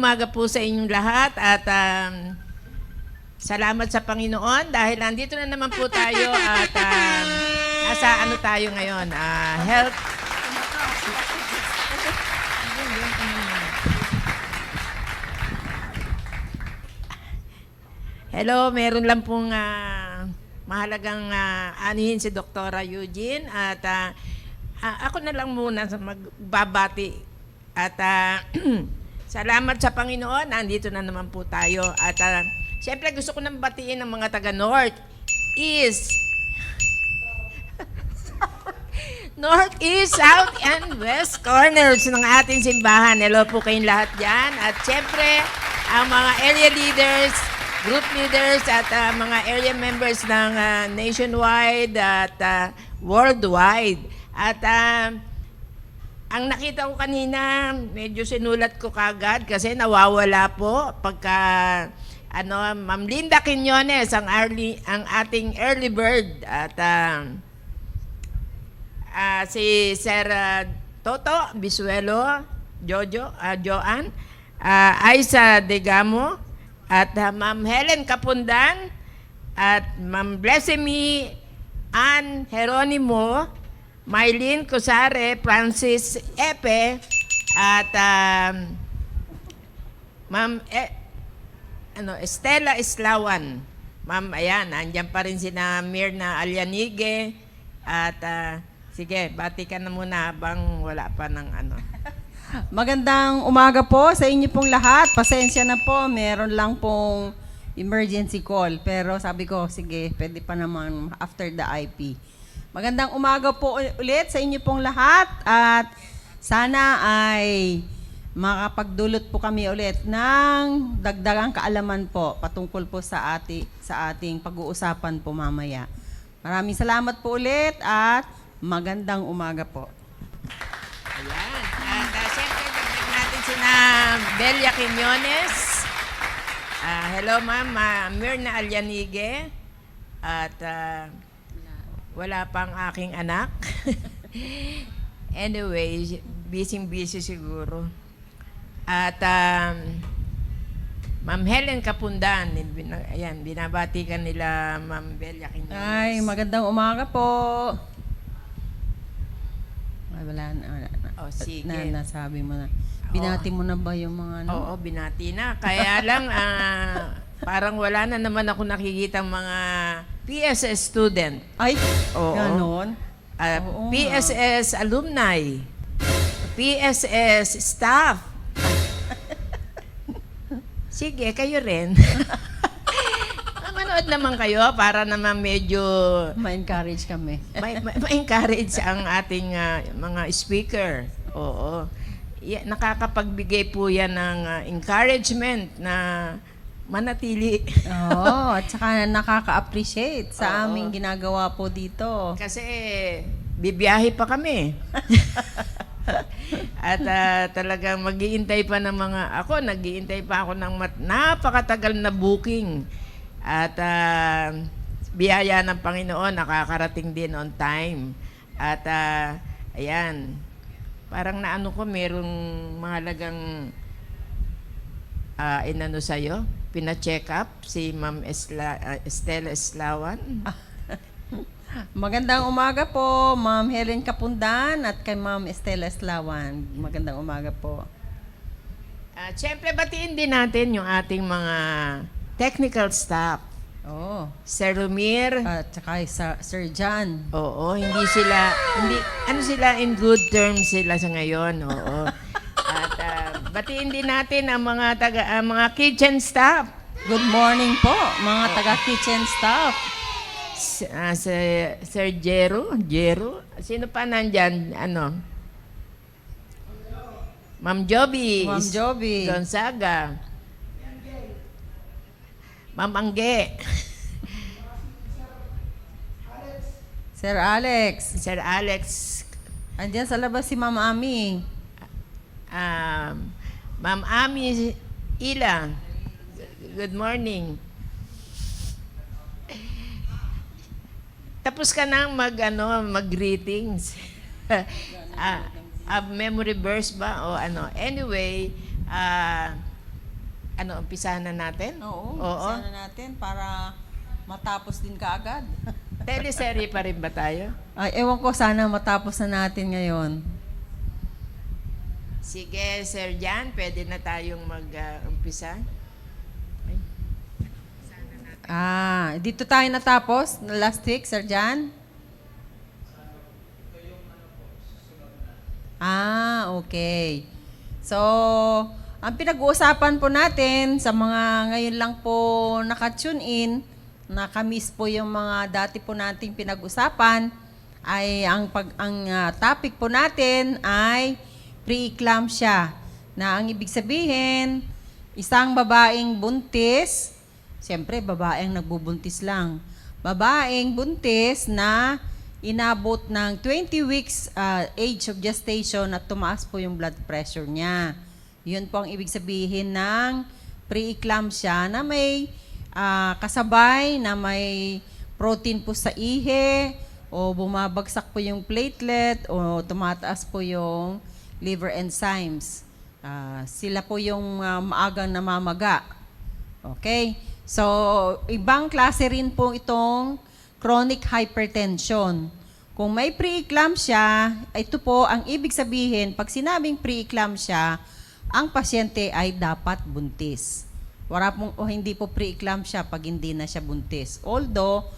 umaga po sa inyong lahat at salamat sa Panginoon dahil nandito na naman po tayo at nasa ano tayo ngayon, health. Hello, meron lang pong mahalagang anihin si Dr. Eugene at ako na lang muna sa magbabati at salamat sa Panginoon, nandito na naman po tayo at siyempre gusto ko nang batiin ng mga taga North, East, North, East, South, and West corners ng ating simbahan. Hello po kayong lahat dyan at siyempre ang mga area leaders, group leaders at mga area members ng nationwide at worldwide. At ang nakita ko kanina, medyo sinulat ko kagad kasi nawawala po pagka Ma'am Linda Quiñones ang ating early bird at si Sir Toto Bisuelo, Joan, Aiza Degamo, at Ma'am Helen Capundan, at Ma'am Blessemy Ann Jeronimo, Maylene Cosare, Francis Epe, at Ma'am Estela Islawan. Ma'am, ayan, andyan pa rin sina Mirna Alyanige, at sige, bati ka na muna habang wala pa ng Magandang umaga po sa inyo pong lahat. Pasensya na po, meron lang pong emergency call. Pero sabi ko, sige, pwede pa naman after the IP. Magandang umaga po ulit sa inyo pong lahat. At sana ay makapagdulot po kami ulit ng dagdagang kaalaman po patungkol po sa ating pag-uusapan po mamaya. Maraming salamat po ulit at magandang umaga po. Ayan. At siyempre, dagdag natin sina Belia Quiñones. Hello, Ma'am. Mirna Alyanige. At wala pang aking anak. Anyway, busy siguro. At Ma'am Helen Capundan. Ayan, binabati ka nila Ma'am Belia Quiñones. Ay, magandang umaga po. Ay, wala na. Oh, sige. Nasabi mo na. Binati mo na ba yung mga Oo, binati na. Kaya lang, parang wala na naman ako nakikita mga PSS student. Ay, Oo. ganon. Oo nga. PSS alumni. PSS staff. Sige, kayo rin. Manood naman kayo para naman medyo Ma-encourage kami. ma-encourage ang ating mga speaker. Oo. Nakakapagbigay po yan ng encouragement na manatili. Oo, at saka nakaka-appreciate sa Oo. aming ginagawa po dito. Kasi bibiyahe pa kami. At talagang mag-iintay pa ng nag-iintay pa ako ng napakatagal na booking. At biyaya ng Panginoon, nakakarating din on time. At ayan, parang naano ko, merong mahalagang inano sa'yo, pina-check up si Ma'am Estela Islawan. Magandang umaga po, Ma'am Helen Capundan at kay Ma'am Estela Islawan. Magandang umaga po. Siyempre, batiin din natin yung ating mga technical staff. Oo. Sir Rumir. At saka Sir John. Oo, sila in good terms sila sa ngayon. Oo. At batiin din natin ang mga kitchen staff. Good morning po, mga taga-kitchen staff. Sir Jero. Sino pa nandyan? Ma'am Joby. Ma'am Joby. Gonzaga. Ma'am Angge. Sir Alex. Sir Alex. Andiyan sa labas si Ma'am Ami. Ma'am Ami Ila. Good morning. Tapos ka nang mag-greetings. Memory verse ba o ano? Anyway, Ano, umpisahan na natin? Oo, Oo. sana natin para matapos din kaagad. Teleserye pa rin ba tayo? Ay, ewan ko, sana matapos na natin ngayon. Sige, Sir Jan, pwede na tayong mag-umpisa. Dito tayo natapos, last week, Sir Jan? Okay. So, ang pinag-uusapan po natin sa mga ngayon lang po naka-tune in, nakamiss po yung mga dati po nating pinag-usapan, ay ang topic po natin ay pre-eclampsia, na ang ibig sabihin, isang babaeng buntis, siyempre babaeng nagbubuntis lang, babaeng buntis na inabot ng 20 weeks age of gestation at tumaas po yung blood pressure niya. Yun po ang ibig sabihin ng pre-eclampsia, na may kasabay na may protein po sa ihi, o bumabagsak po yung platelet, o tumataas po yung liver enzymes. Sila po yung maagang namamaga. Okay? So, ibang klase rin po itong chronic hypertension. Kung may pre-eclampsia, ito po ang ibig sabihin, pag sinabing pre-eclampsia, ang pasyente ay dapat buntis. Hindi po pre-eclampsia pag hindi na siya buntis. Although,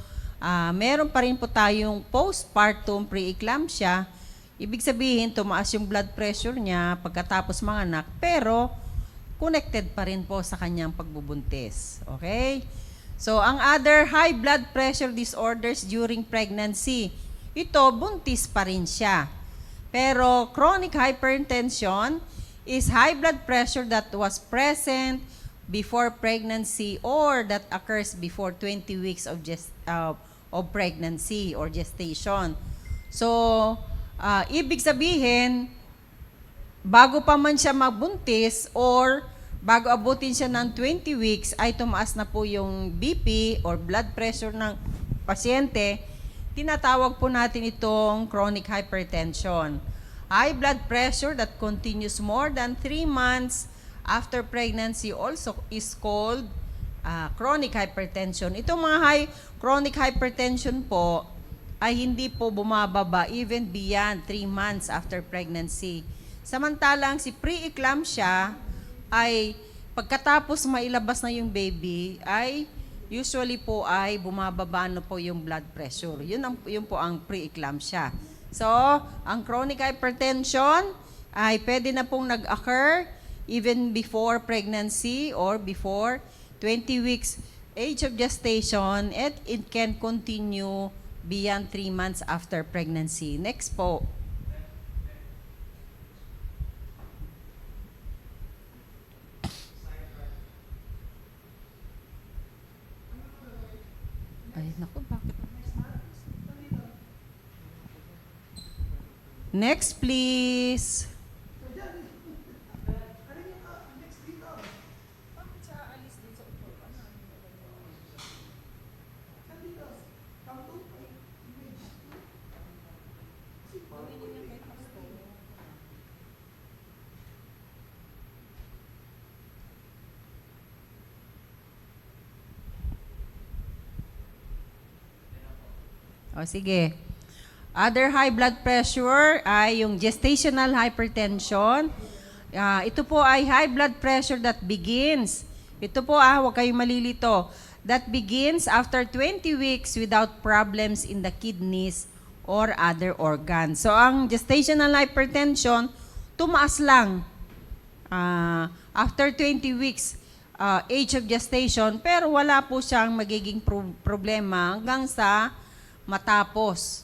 meron pa rin po tayong postpartum pre-eclampsia, ibig sabihin, tumaas yung blood pressure niya pagkatapos manganak, pero connected pa rin po sa kanyang pagbubuntis. Okay? So, ang other high blood pressure disorders during pregnancy, ito, buntis pa rin siya. Pero chronic hypertension is high blood pressure that was present before pregnancy or that occurs before 20 weeks of pregnancy or gestation. So, ibig sabihin, bago pa man siya mabuntis or bago abutin siya ng 20 weeks, ay tumaas na po yung BP or blood pressure ng pasyente. Tinatawag po natin itong chronic hypertension. High blood pressure that continues more than 3 months after pregnancy also is called chronic hypertension. Itong mga chronic hypertension po ay hindi po bumababa even beyond 3 months after pregnancy. Samantalang si pre-eclampsia ay pagkatapos mailabas na yung baby, ay usually po ay bumababa na po yung blood pressure. Yun po ang pre-eclampsia. So, ang chronic hypertension ay pwede na pong nag-occur even before pregnancy or before 20 weeks age of gestation, and it can continue beyond 3 months after pregnancy. Next po. Ay, naku, bakit? Next, please. O, sige. Other high blood pressure ay yung gestational hypertension. Ito po ay high blood pressure that begins. Ito po, huwag kayong malilito. That begins after 20 weeks without problems in the kidneys or other organs. So, ang gestational hypertension, tumaas lang after 20 weeks age of gestation, pero wala po siyang magiging problema hanggang sa matapos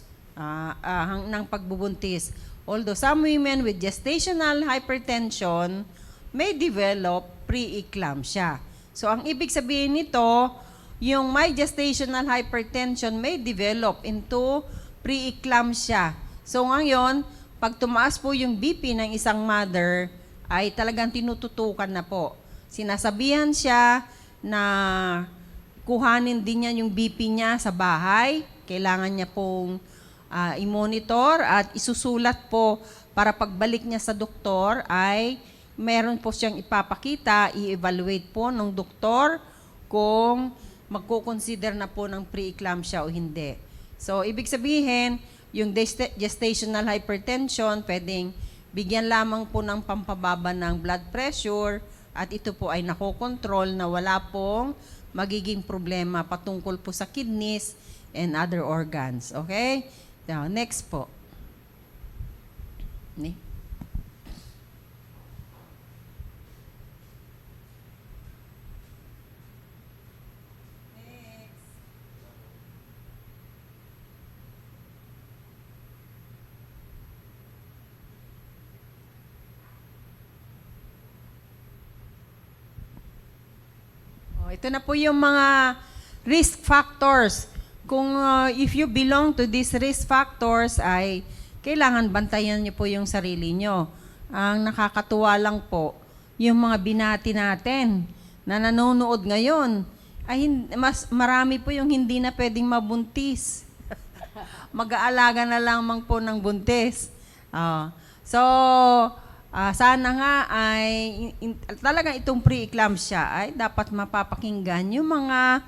ng pagbubuntis. Although some women with gestational hypertension may develop pre-eclampsia. So, ang ibig sabihin nito, yung may gestational hypertension may develop into pre-eclampsia. So, ngayon, pag tumaas po yung BP ng isang mother, ay talagang tinututukan na po. Sinasabihan siya na kuhanin din niya yung BP niya sa bahay. Kailangan niya pong i-monitor at isusulat po para pagbalik niya sa doktor ay meron po siyang ipapakita, i-evaluate po ng doktor kung magko-consider na po ng pre-eclampsia o hindi. So, ibig sabihin, yung gestational hypertension, pwedeng bigyan lamang po ng pampababa ng blood pressure at ito po ay nakokontrol na wala pong magiging problema patungkol po sa kidneys and other organs. Okay? Now, next po. Ito na po yung mga risk factors. Kung if you belong to these risk factors ay kailangan bantayan niyo po yung sarili niyo. Ang nakakatuwa lang po, yung mga binati natin na nanonood ngayon, ay mas marami po yung hindi na pwedeng mabuntis. Mag-aalaga na lamang po ng buntis. So, sana nga ay talagang itong pre-eclampsia ay dapat mapapakinggan yung mga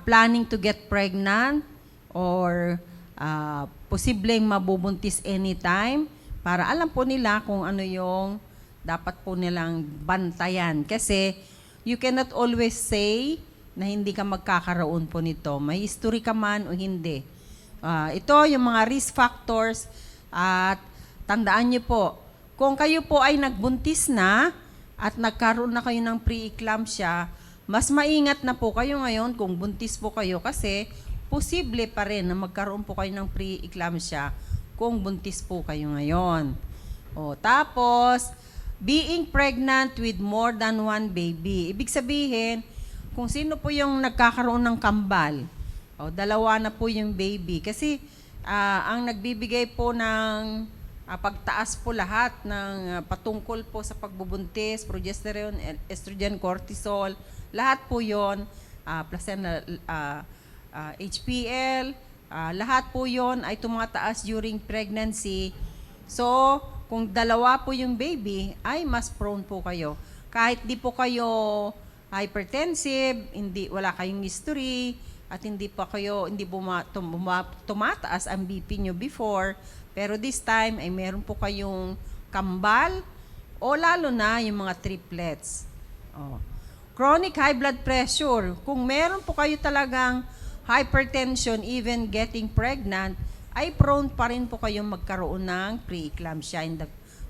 planning to get pregnant or posibleng mabubuntis anytime para alam po nila kung ano yung dapat po nilang bantayan. Kasi you cannot always say na hindi ka magkakaroon po nito. May history ka man o hindi. Ito yung mga risk factors at tandaan niyo po, kung kayo po ay nagbuntis na at nagkaroon na kayo ng pre-eclampsia, mas maingat na po kayo ngayon kung buntis po kayo kasi posible pa rin na magkaroon po kayo ng pre-eclampsia kung buntis po kayo ngayon. Tapos, being pregnant with more than one baby. Ibig sabihin, kung sino po yung nagkakaroon ng kambal, dalawa na po yung baby. Kasi ang nagbibigay po ng pagtaas po lahat ng patungkol po sa pagbubuntis, progesterone, estrogen, cortisol, lahat po yon, placenta, HPL, lahat po yon ay tumataas during pregnancy. So, kung dalawa po yung baby, ay mas prone po kayo. Kahit di po kayo hypertensive, wala kayong history, at hindi tumataas ang BP nyo before, pero this time ay meron po kayong kambal o lalo na yung mga triplets. Chronic high blood pressure. Kung meron po kayo talagang hypertension, even getting pregnant, ay prone pa rin po kayong magkaroon ng pre-eclampsia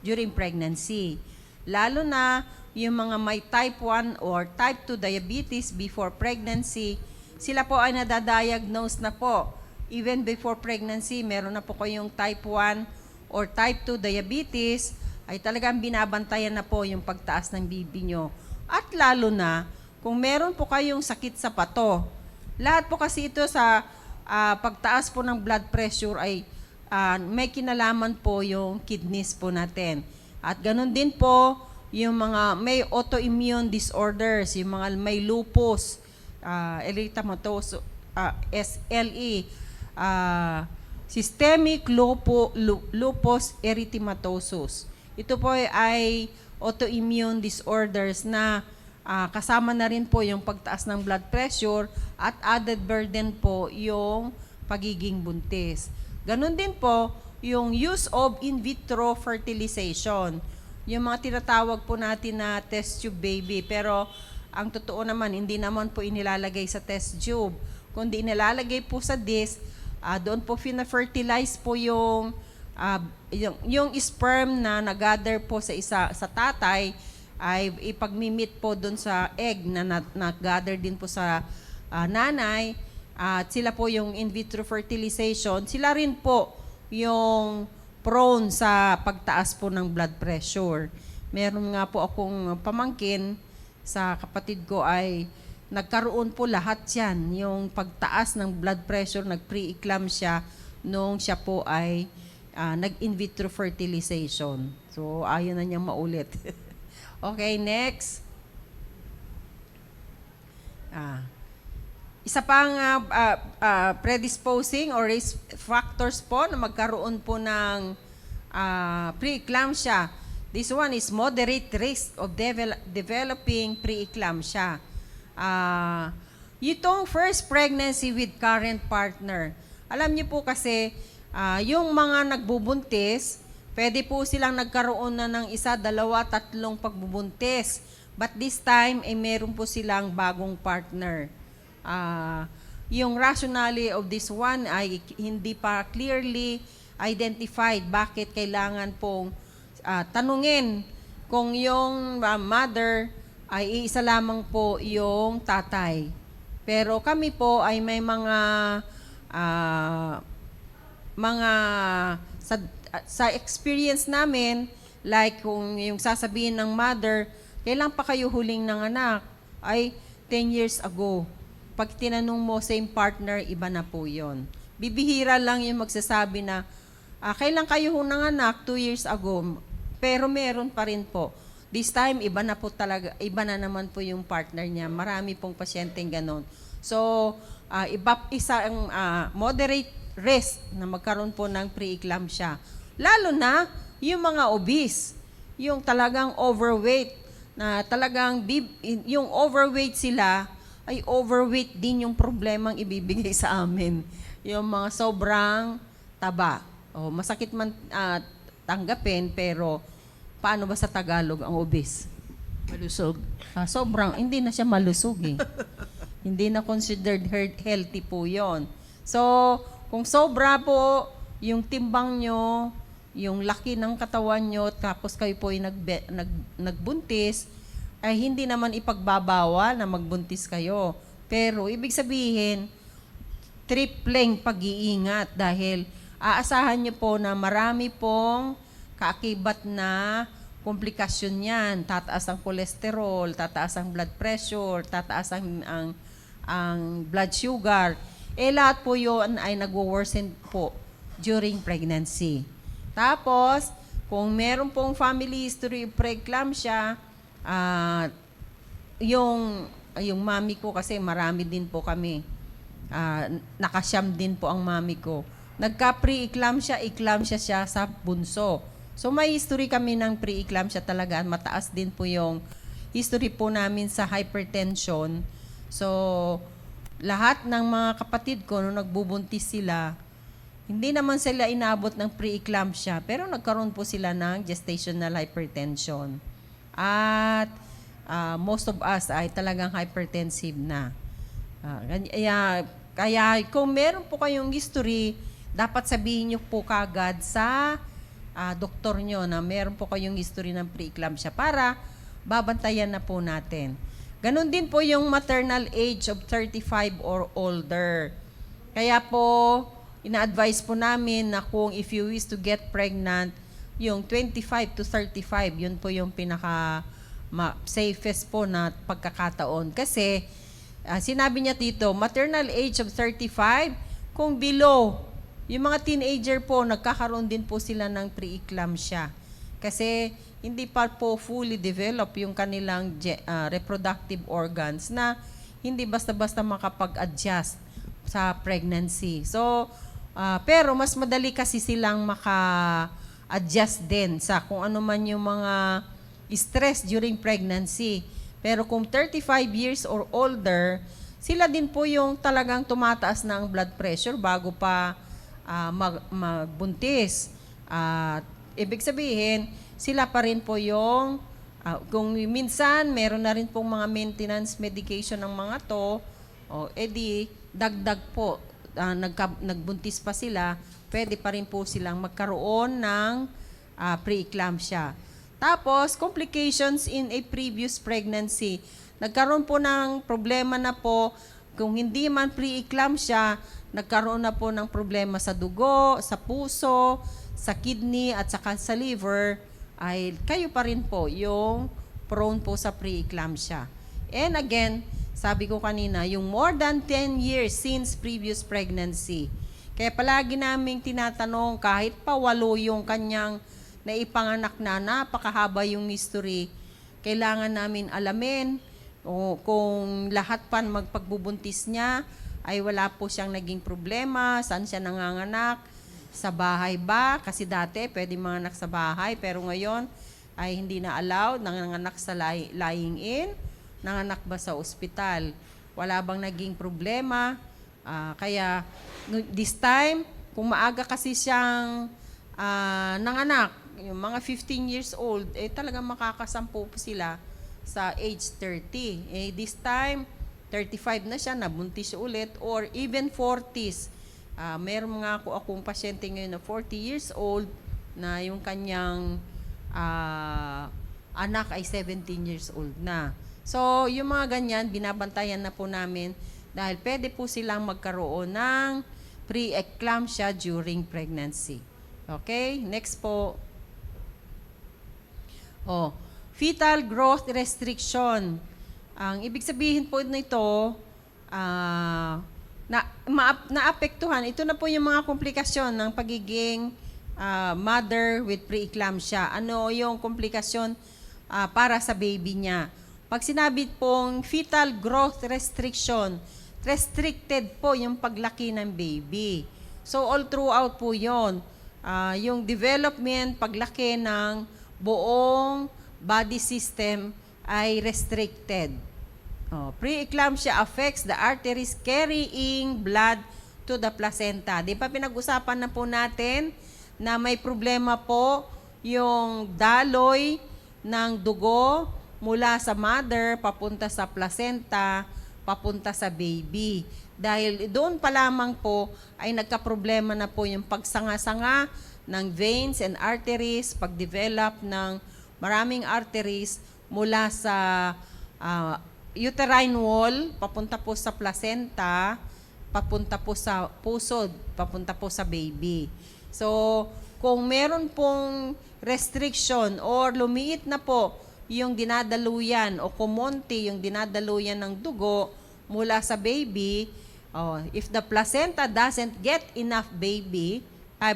during pregnancy. Lalo na yung mga may type 1 or type 2 diabetes before pregnancy, sila po ay nadadiagnose na po. Even before pregnancy, meron na po kayong type 1 or type 2 diabetes, ay talagang binabantayan na po yung pagtaas ng BP nyo. At lalo na, kung meron po kayong sakit sa pato, lahat po kasi ito sa pagtaas po ng blood pressure ay may kinalaman po yung kidneys po natin. At ganun din po, yung mga may autoimmune disorders, yung mga may lupus, erythematosus, SLE, systemic lupus erythematosus. Ito po ay autoimmune disorders na kasama na rin po yung pagtaas ng blood pressure at added burden po yung pagiging buntis. Ganon din po yung use of in vitro fertilization. Yung mga tinatawag po natin na test tube baby. Pero ang totoo naman, hindi naman po inilalagay sa test tube. Kundi inilalagay po sa disc, doon po fina-fertilize po yung sperm na nag-gather po sa tatay ay ipagmimit po doon sa egg na nag-gather din po sa nanay. At sila po yung in vitro fertilization, sila rin po yung prone sa pagtaas po ng blood pressure. Meron nga po akong pamangkin sa kapatid ko ay nagkaroon po lahat yan, yung pagtaas ng blood pressure, nag-pre-eclampsia nung siya po ay nag-in vitro fertilization. So, ayaw na niyang maulit. Okay, next. Isa pang predisposing or risk factors po na magkaroon po ng pre-eclampsia, This one is moderate risk of developing preeclampsia. Itong first pregnancy with current partner. Alam niyo po kasi, yung mga nagbubuntis, pwede po silang nagkaroon na ng isa, dalawa, tatlong pagbubuntis. But this time, meron po silang bagong partner. Yung rationale of this one ay hindi pa clearly identified bakit kailangan pong tanungin kung yung mother ay isa lamang po yung tatay. Pero kami po ay may sa experience namin, like kung yung sasabihin ng mother, kailan pa kayo huling nanganak? Ay 10 years ago. Pag tinanong mo same partner, iba na po yon. Bibihira lang yung magsasabi na kailan kayo nanganak? 2 years ago. Pero meron pa rin po. This time, iba na po talaga, iba na naman po yung partner niya. Marami pong pasyenteng ganon. So, isang moderate risk na magkaroon po ng preeclampsia. Lalo na yung mga obese, yung talagang overweight, na talagang yung overweight sila, ay overweight din yung problemang ibibigay sa amin. Yung mga sobrang taba. Masakit man tanggapin, pero paano ba sa Tagalog ang obese? Malusog. Sobrang, hindi na siya malusog eh. Hindi na considered healthy po yon. So, kung sobra po yung timbang nyo, yung laki ng katawan nyo, tapos kayo po ay nagbuntis, ay hindi naman ipagbabawal na magbuntis kayo. Pero, ibig sabihin, tripleng pag-iingat dahil aasahan nyo po na marami pong kaakibat na komplikasyon yan. Tataas ang kolesterol, tataas ang blood pressure, tataas ang blood sugar. Lahat po yun ay nagwo-worsen po during pregnancy. Tapos, kung meron pong family history of preeclampsia, yung mami ko kasi marami din po kami. Nakasyam din po ang mami ko. Nagka-preeclampsia, eclampsia siya sa bunso. So may history kami ng preeclampsia talaga. Mataas din po yung history po namin sa hypertension. So lahat ng mga kapatid ko nung nagbubuntis sila, hindi naman sila inabot ng preeclampsia, pero nagkaroon po sila ng gestational hypertension. At most of us ay talagang hypertensive na. Kaya kung meron po kayong history, dapat sabihin niyo po kagad sa doktor nyo na meron po kayong history ng preeclampsia para babantayan na po natin. Ganon din po yung maternal age of 35 or older. Kaya po, ina-advise po namin na kung if you wish to get pregnant, yung 25 to 35, yun po yung safest po na pagkakataon. Kasi, sinabi niya dito, maternal age of 35, kung below, yung mga teenager po, nagkakaroon din po sila ng preeclampsia. Kasi hindi pa po fully develop yung kanilang reproductive organs na hindi basta-basta makapag-adjust sa pregnancy. So, pero mas madali kasi silang maka-adjust din sa kung ano man yung mga stress during pregnancy. Pero kung 35 years or older, sila din po yung talagang tumataas na ang blood pressure bago pa magbuntis. Ibig sabihin, sila pa rin po yung, kung minsan, meron na rin pong mga maintenance medication ng mga to, edi, dagdag po, nagbuntis pa sila, pwede pa rin po silang magkaroon ng preeclampsia. Tapos, complications in a previous pregnancy. Nagkaroon po ng problema na po, kung hindi man preeclampsia, nagkaroon na po ng problema sa dugo, sa puso, sa kidney at saka sa liver, ay kayo pa rin po yung prone po sa preeclampsia. And again, sabi ko kanina, yung more than 10 years since previous pregnancy. Kaya palagi naming tinatanong, kahit pa 8 yung kanyang naipanganak na, napakahaba yung history, kailangan namin alamin kung lahat pa magpagbubuntis niya, ay wala po siyang naging problema, saan siya nanganganak, sa bahay ba? Kasi dati pwede manganak sa bahay, pero ngayon ay hindi na allowed, nanganak sa lying in, nanganak ba sa ospital. Wala bang naging problema? Kaya this time, kung maaga kasi siyang nanganak, yung mga 15 years old, talagang makakasampu po sila sa age 30. This time, 35 na siya, nabuntis siya ulit, or even 40s. Meron mga akong pasyente ngayon na 40 years old na yung kanyang anak ay 17 years old na. So, yung mga ganyan, binabantayan na po namin dahil pwede po silang magkaroon ng pre-eclampsia during pregnancy. Okay? Next po. Fetal growth restriction. Ang ibig sabihin po nito, naapektuhan. Ito na po yung mga komplikasyon ng pagiging mother with preeclampsia. Ano yung komplikasyon para sa baby niya? Pag sinabi pong fetal growth restriction, restricted po yung paglaki ng baby. So all throughout po yon, yung development, paglaki ng buong body system ay restricted. Preeclampsia affects the arteries carrying blood to the placenta. Di ba pinag-usapan na po natin na may problema po yung daloy ng dugo mula sa mother papunta sa placenta, papunta sa baby. Dahil doon pa lamang po ay nagka-problema na po yung pagsanga-sanga ng veins and arteries, pag-develop ng maraming arteries mula sa uterine wall, papunta po sa placenta, papunta po sa pusod, papunta po sa baby. So, kung meron pong restriction or lumiit na po yung dinadaluyan o kumonti yung dinadaluyan ng dugo mula sa baby, if the placenta doesn't get enough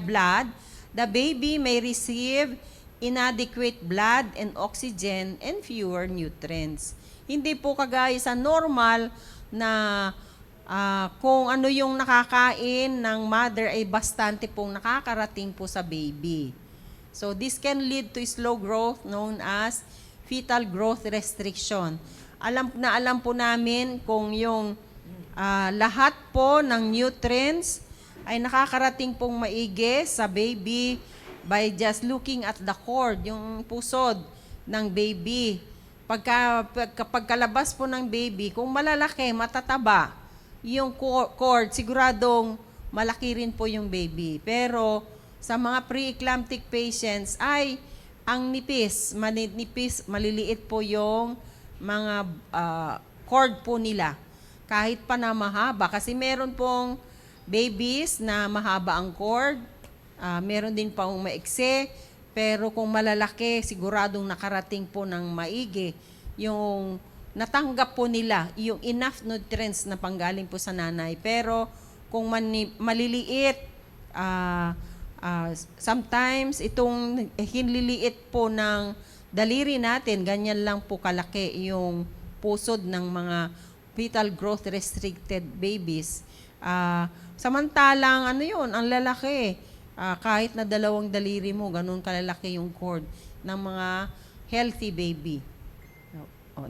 blood, the baby may receive inadequate blood and oxygen and fewer nutrients. Hindi po kagaya sa normal na kung ano yung nakakain ng mother ay bastante pong nakakarating po sa baby. So this can lead to slow growth known as fetal growth restriction. Alam po namin kung yung lahat po ng nutrients ay nakakarating pong maigi sa baby by just looking at the cord, yung pusod ng baby. Pagkalabas po ng baby, kung malalaki, matataba, yung cord, siguradong malaki rin po yung baby. Pero sa mga pre-eclamptic patients ay ang nipis, maliliit po yung mga cord po nila. Kahit pa na mahaba. Kasi meron pong babies na mahaba ang cord, meron din pang maiksi, pero kung malalaki, siguradong nakarating po ng maigi yung natanggap po nila, yung enough nutrients na panggaling po sa nanay. Pero kung maliliit, sometimes itong hinliliit po ng daliri natin, ganyan lang po kalaki yung pusod ng mga fetal growth restricted babies. Samantalang, ang lalaki, kahit na 2 daliri mo, ganun kalalaki yung cord ng mga healthy baby.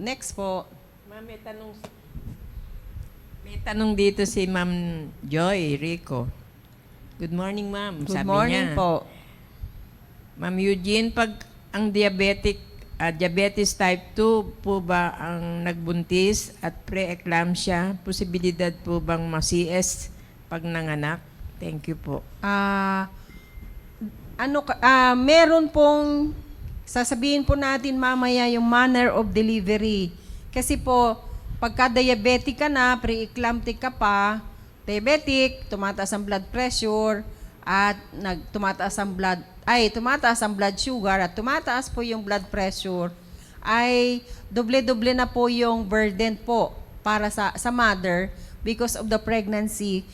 Next po. Ma'am, may tanong dito si Ma'am Joy Rico. Good morning, ma'am. Good morning po. Ma'am Eugene, pag ang diabetes type 2 po ba ang nagbuntis at pre-eclampsia, posibilidad po bang ma-CS pag nanganak? Thank you po. Meron pong sasabihin po natin mamaya yung manner of delivery. Kasi po, pagka diabetic ka na, pre-eclamptic ka pa, diabetic, tumataas ang blood pressure, at tumataas ang blood sugar, at tumataas po yung blood pressure, ay doble-doble na po yung burden po para sa mother because of the pregnancy.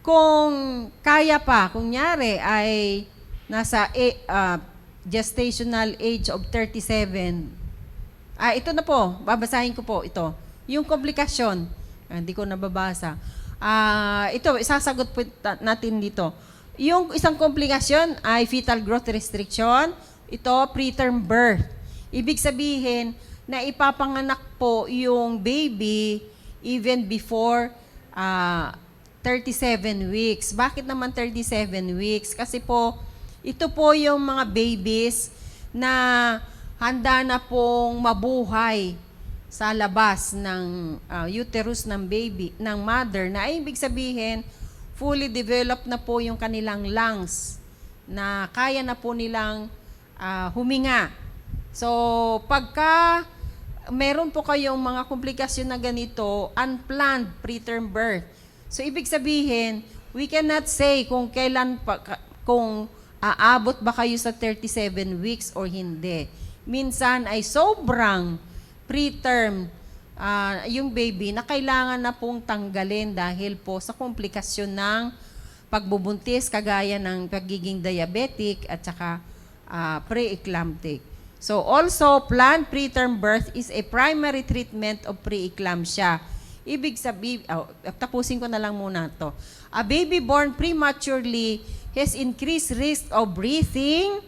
Kung kaya pa, kunyari ay nasa gestational age of 37, ito na po, babasahin ko po ito. Yung komplikasyon, hindi ko nababasa. Ito, isasagot po natin dito. Yung isang komplikasyon ay fetal growth restriction ito preterm birth. Ibig sabihin na ipapanganak po yung baby even before 37 weeks. Bakit naman 37 weeks? Kasi po, ito po yung mga babies na handa na pong mabuhay sa labas ng uterus ng baby, ng mother, na ay ibig sabihin, fully developed na po yung kanilang lungs, na kaya na po nilang huminga. So, pagka meron po kayong mga komplikasyon na ganito, unplanned preterm birth. So, ibig sabihin, we cannot say kung kailan kung aabot ba kayo sa 37 weeks or hindi. Minsan ay sobrang preterm yung baby na kailangan na pong tanggalin dahil po sa komplikasyon ng pagbubuntis, kagaya ng pagiging diabetic at saka pre-eclamptic. So also, planned preterm birth is a primary treatment of preeclampsia. Ibig sabihin, tapusin ko na lang muna to. A baby born prematurely has increased risk of breathing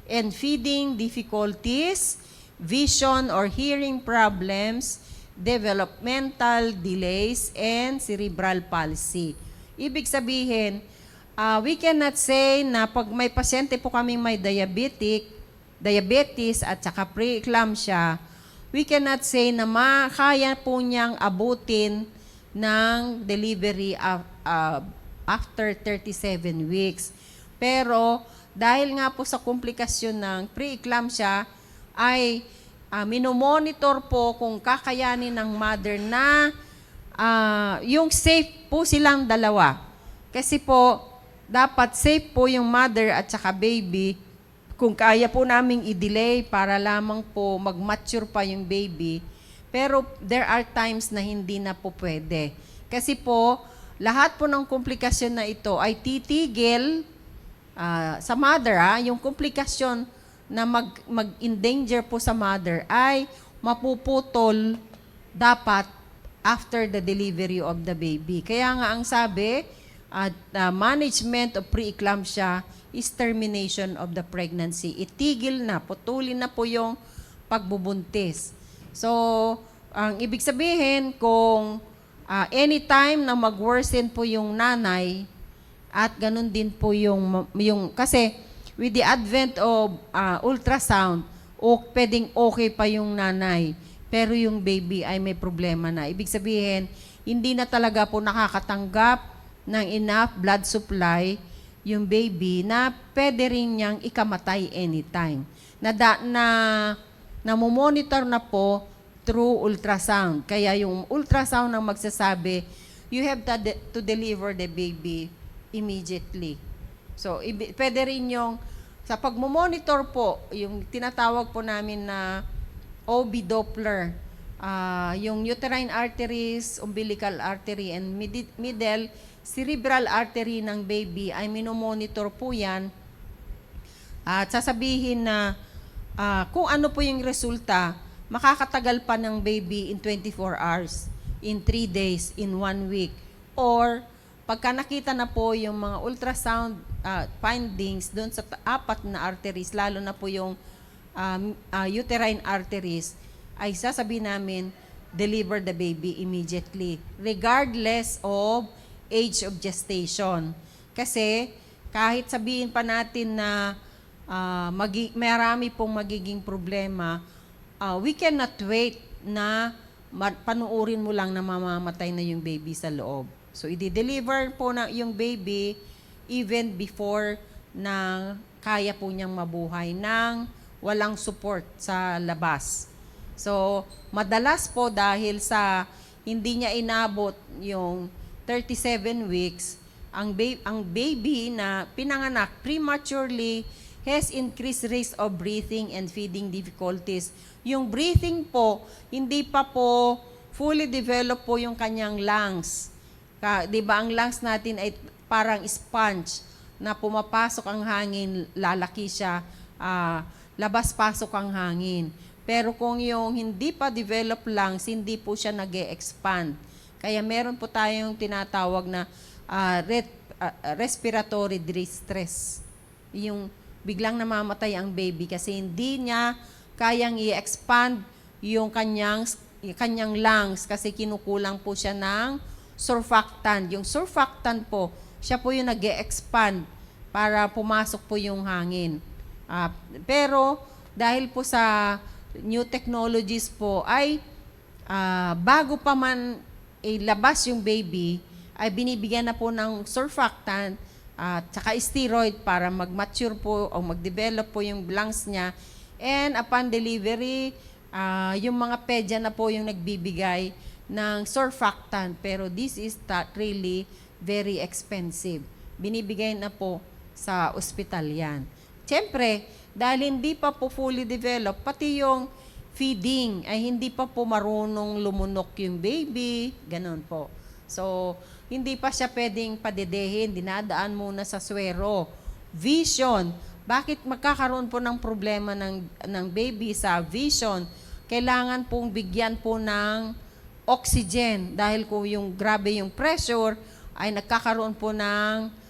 and feeding difficulties, vision or hearing problems, developmental delays, and cerebral palsy. Ibig sabihin, we cannot say na pag may pasyente po kaming may diabetes at saka preeclampsia, we cannot say na kaya po niyang abutin ng delivery after 37 weeks. Pero dahil nga po sa komplikasyon ng preeclampsia, ay minomonitor po kung kakayanin ng mother na yung safe po silang dalawa. Kasi po, dapat safe po yung mother at saka baby. Kung kaya po naming i-delay para lamang po mag-mature pa yung baby. Pero there are times na hindi na po pwede. Kasi po, lahat po ng komplikasyon na ito ay titigil sa mother. Yung komplikasyon na mag-endanger po sa mother ay mapuputol dapat after the delivery of the baby. Kaya nga ang sabi, management of preeclampsia is termination of the pregnancy. Itigil na, putulin na po yung pagbubuntis. So, ang ibig sabihin, kung anytime na mag-worsen po yung nanay, at ganun din po yung kasi with the advent of ultrasound, pwedeng okay pa yung nanay, pero yung baby ay may problema na. Ibig sabihin, hindi na talaga po nakakatanggap ng enough blood supply yung baby na pwede rin niyang ikamatay anytime. Namomonitor na po through ultrasound. Kaya yung ultrasound ang magsasabi, you have to deliver the baby immediately. So, pwede rin yung, sa pagmomonitor po, yung tinatawag po namin na OB Doppler, yung uterine arteries, umbilical artery, and middle cerebral artery ng baby ay minomonitor po yan. At sasabihin na kung ano po yung resulta, makakatagal pa ng baby in 24 hours, in 3 days, in 1 week, or pagka nakita na po yung mga ultrasound findings doon sa 4 na arteries, lalo na po yung uterine arteries, ay sasabihin namin, deliver the baby immediately, regardless of age of gestation. Kasi kahit sabihin pa natin na marami pong magiging problema, we cannot wait na panuurin mo lang na mamamatay na yung baby sa loob. So, i-deliver po na yung baby even before na kaya po niyang mabuhay ng walang support sa labas. So, madalas po dahil sa hindi niya inabot yung 37 weeks, ang baby na pinanganak prematurely has increased risk of breathing and feeding difficulties. Yung breathing po, hindi pa po fully developed po yung kanyang lungs. Di ba ang lungs natin ay parang sponge na pumapasok ang hangin, lalaki siya, labas-pasok ang hangin. Pero kung yung hindi pa develop lungs, hindi po siya nag-e-expand. Kaya meron po tayong tinatawag na respiratory distress. Yung biglang namamatay ang baby kasi hindi niya kayang i-expand yung kanyang lungs kasi kinukulang po siya ng surfactant. Yung surfactant po, siya po yung nag-expand para pumasok po yung hangin. Pero dahil po sa new technologies po ay bago pa man ilabas yung baby, ay binibigyan na po ng surfactant at saka steroid para mag-mature po o mag-develop po yung lungs niya. And upon delivery, yung mga pedya na po yung nagbibigay ng surfactant. Pero this is not really very expensive. Binibigay na po sa ospital yan. Siyempre, dahil hindi pa po fully developed, pati yung feeding ay hindi pa po marunong lumunok yung baby, ganun po. So, hindi pa siya pwedeng padedehin, dinadaan muna sa swero. Vision, bakit magkakaroon po ng problema ng baby sa vision? Kailangan pong bigyan po ng oxygen dahil kung yung grabe yung pressure ay nagkakaroon po ng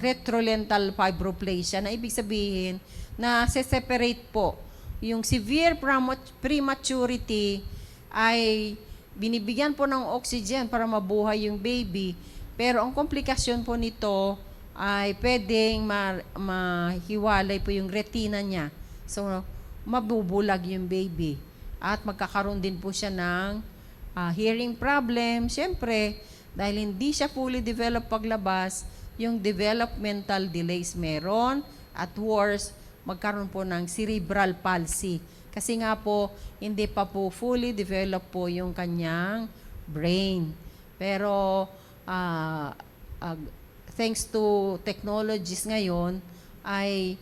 retrolental fibroplasia na ibig sabihin na separate po. Yung severe prematurity ay binibigyan po ng oxygen para mabuhay yung baby. Pero ang komplikasyon po nito ay pwedeng mahiwalay po yung retina niya. So, mabubulag yung baby. At magkakaroon din po siya ng hearing problem. Siyempre, dahil hindi siya fully developed paglabas, yung developmental delays meron. At worse, magkaroon po ng cerebral palsy. Kasi nga po, hindi pa po fully developed po yung kanyang brain. Pero, thanks to technologies ngayon, ay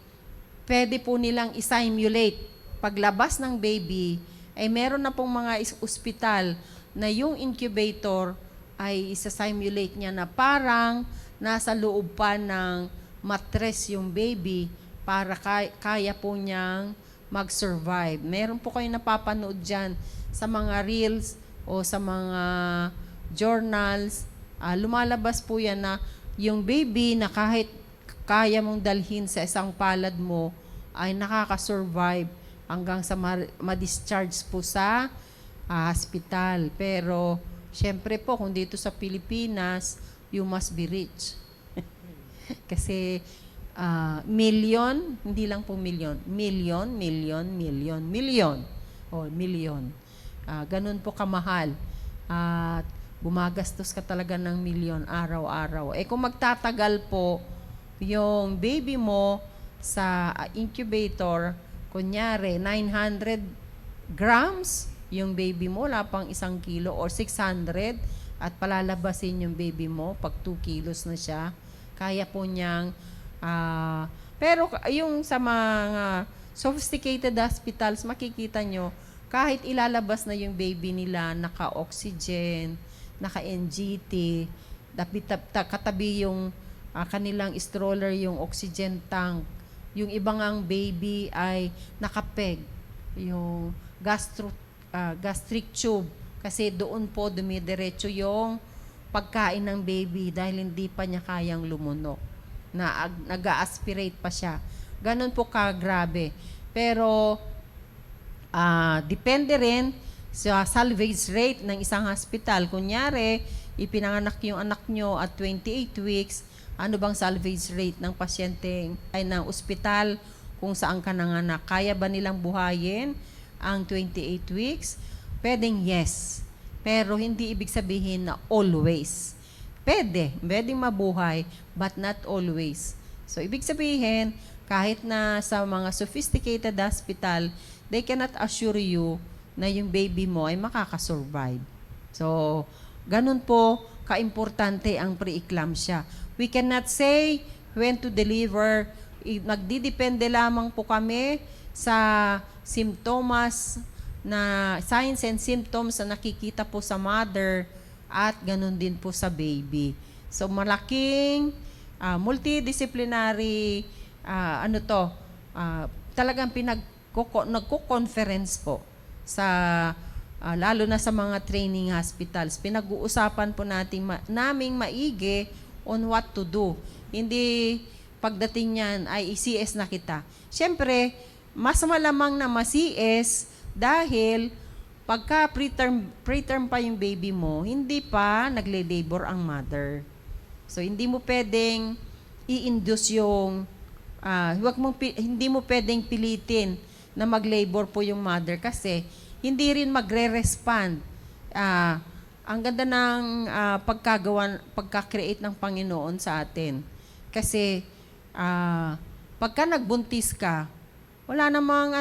pwede po nilang isimulate. Paglabas ng baby, ay meron na pong mga ospital na yung incubator ay isa-simulate niya na parang nasa loob pa ng mattress yung baby para kaya po niyang mag-survive. Meron po kayo napapanood dyan sa mga reels o sa mga journals. Lumalabas po yan na yung baby na kahit kaya mong dalhin sa isang palad mo ay nakaka-survive hanggang sa ma-discharge po sa hospital. Pero, syempre po, kung dito sa Pilipinas, you must be rich. Kasi, million, hindi lang po million. Million. Ganun po kamahal. At gumagastos ka talaga ng milyon araw-araw. Kung magtatagal po yung baby mo sa incubator, kunyari, 900 grams, yung baby mo, wala pang 1 kilo or 600, at palalabasin yung baby mo, pag 2 kilos na siya, kaya po niyang, pero yung sa mga sophisticated hospitals, makikita nyo, kahit ilalabas na yung baby nila, naka-oxygen, naka-NGT, katabi yung kanilang stroller, yung oxygen tank. Yung ibang ang baby ay nakapeg, yung gastric tube. Kasi doon po dumidiretso yung pagkain ng baby dahil hindi pa niya kayang lumunok. Nag-aspirate pa siya. Ganon po kagrabe. Pero, depende rin sa salvage rate ng isang hospital. Kunyari, ipinanganak yung anak nyo at 28 weeks, ano bang salvage rate ng pasyente ay ng ospital kung saan ka nanganak? Kaya ba nilang buhayin ang 28 weeks? Pwedeng yes. Pero hindi ibig sabihin na always. Pwedeng mabuhay, but not always. So, ibig sabihin, kahit na sa mga sophisticated hospital, they cannot assure you na yung baby mo ay makakasurvive. So, ganun po kaimportante ang pre-eclampsia. We cannot say when to deliver. Nagdidepende lamang po kami sa simptomas na signs and symptoms na nakikita po sa mother at ganun din po sa baby. So malaking multidisciplinary talagang nagko-conference po sa lalo na sa mga training hospitals. Pinag-uusapan po naming maigi on what to do. Hindi pagdating niyan ay i-CS na kita. Siyempre, mas malamang na ma-CS dahil pagka preterm pa yung baby mo, hindi pa nagle-labor ang mother. So, hindi mo pwedeng i-induce yung, hindi mo pwedeng pilitin na mag-labor po yung mother kasi hindi rin magre-respond. Ang ganda ng pagka-create ng Panginoon sa atin. Kasi, pagka nagbuntis ka, wala namang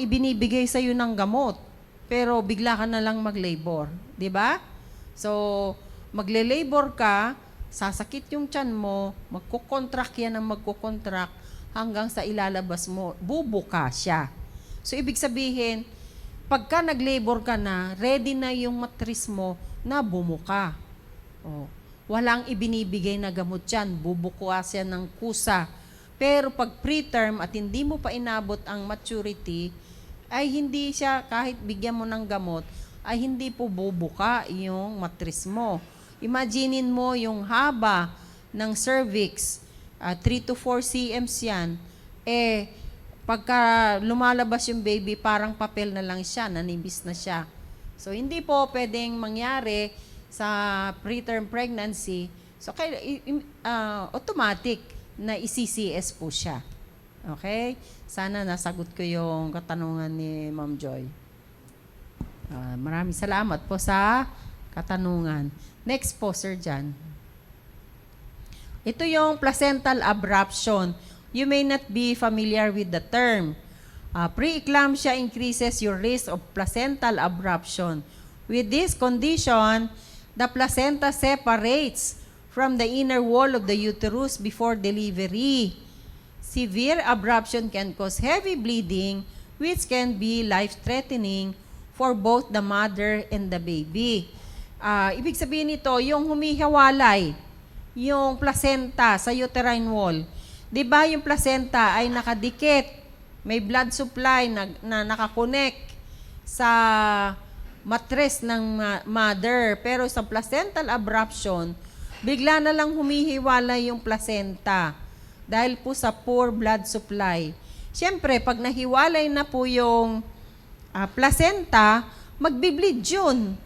ibinibigay sa iyo ng gamot. Pero bigla ka na lang mag-labor, 'di ba? So, magle-labor ka, sasakit yung tiyan mo, magko-contract yan ng magko-contract hanggang sa ilalabas mo, bubuka siya. So, ibig sabihin, pagka nag-labor ka na, ready na yung matris mo na bumuka. Oh. Walang ibinibigay na gamot yan, bubuka siya ng kusa. Pero pag preterm at hindi mo pa inabot ang maturity, ay hindi siya, kahit bigyan mo ng gamot, ay hindi po bubuka yung matris mo. Imaginin mo yung haba ng cervix, 3 to 4 cm yan, pagka lumalabas yung baby, parang papel na lang siya, nanibis na siya. So, hindi po pwedeng mangyari sa preterm pregnancy. So, automatic na i-CCS po siya. Okay? Sana nasagot ko yung katanungan ni Ma'am Joy. Maraming salamat po sa katanungan. Next po, Sir Jan. Ito yung placental abruption. You may not be familiar with the term. Preeclampsia increases your risk of placental abruption. With this condition, the placenta separates from the inner wall of the uterus before delivery. Severe abruption can cause heavy bleeding, which can be life-threatening for both the mother and the baby. Ibig sabihin nito, yung humihiwalay, yung placenta sa uterine wall. Di ba yung placenta ay nakadikit, may blood supply na nakakonect sa matres ng mother. Pero sa placental abruption, bigla na lang humihiwalay yung placenta dahil po sa poor blood supply. Siyempre, pag nahiwalay na po yung placenta, magbi-bleed yun.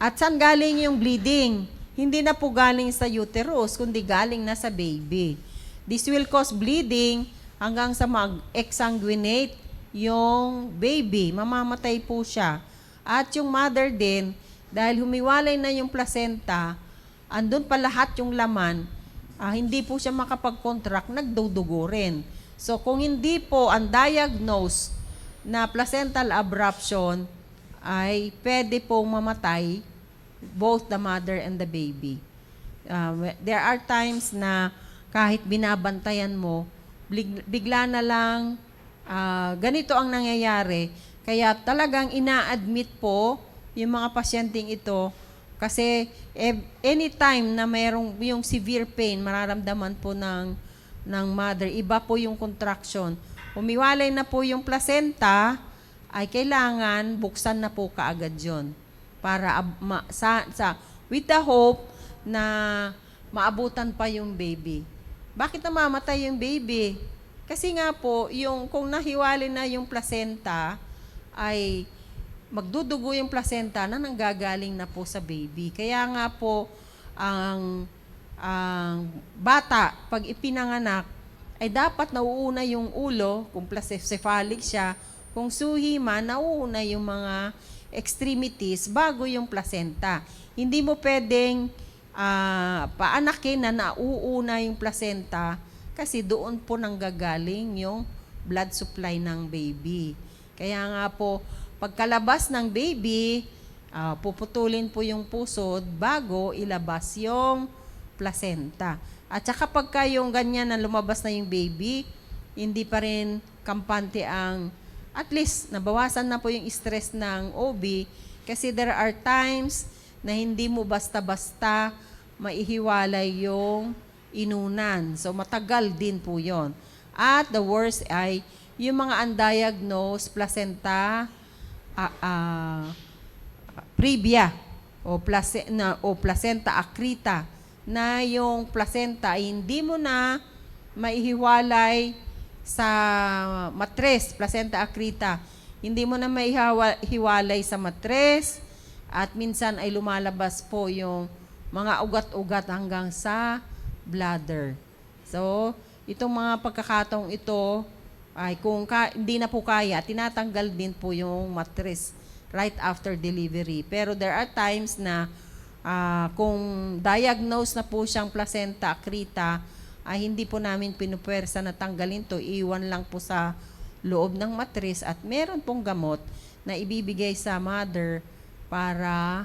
At saan galing yung bleeding? Hindi na po galing sa uterus, kundi galing na sa baby. This will cause bleeding hanggang sa mag-exsanguinate yung baby. Mamamatay po siya. At yung mother din, dahil humiwalay na yung placenta, andun pa lahat yung laman, hindi po siya makapag-contract, nagdudugo rin. So, kung hindi po ang diagnose na placental abruption, ay pwede pong mamatay both the mother and the baby. There are times na kahit binabantayan mo, bigla na lang ganito ang nangyayari. Kaya talagang ina-admit po yung mga pasyenteng ito kasi anytime na mayroong yung severe pain, mararamdaman po ng mother, iba po yung contraction. Umiwalay na po yung placenta, ay kailangan buksan na po kaagad yun. Para with the hope na maabutan pa yung baby. Bakit namamatay yung baby? Kasi nga po, kung nahiwalay na yung placenta, ay magdudugo yung placenta na nanggagaling na po sa baby. Kaya nga po, ang bata, pag ipinanganak, ay dapat nauuna yung ulo, kung placencephalic siya, kung suhi man, nauuna yung mga extremities bago yung placenta. Hindi mo pwedeng paanakin na nauuna yung placenta kasi doon po nanggagaling yung blood supply ng baby. Kaya nga po, pagkalabas ng baby, puputulin po yung pusod bago ilabas yung placenta. At saka pagka yung ganyan na lumabas na yung baby, hindi pa rin kampante at least nabawasan na po yung stress ng OB kasi there are times na hindi mo basta-basta maihiwalay yung inunan. So matagal din po yon. At the worst ay yung mga undiagnosed placenta previa o placenta acrita na yung placenta ay hindi mo na maihiwalay sa matres, placenta acrita. Hindi mo na maihiwalay sa matres at minsan ay lumalabas po yung mga ugat-ugat hanggang sa bladder. So, itong mga pagkakataong ito ay kung hindi na po kaya, tinatanggal din po yung matres right after delivery. Pero there are times na kung diagnose na po siyang placenta acrita, ay hindi po namin pinupwersa na tanggalin to, iwan lang po sa loob ng matres at meron pong gamot na ibibigay sa mother para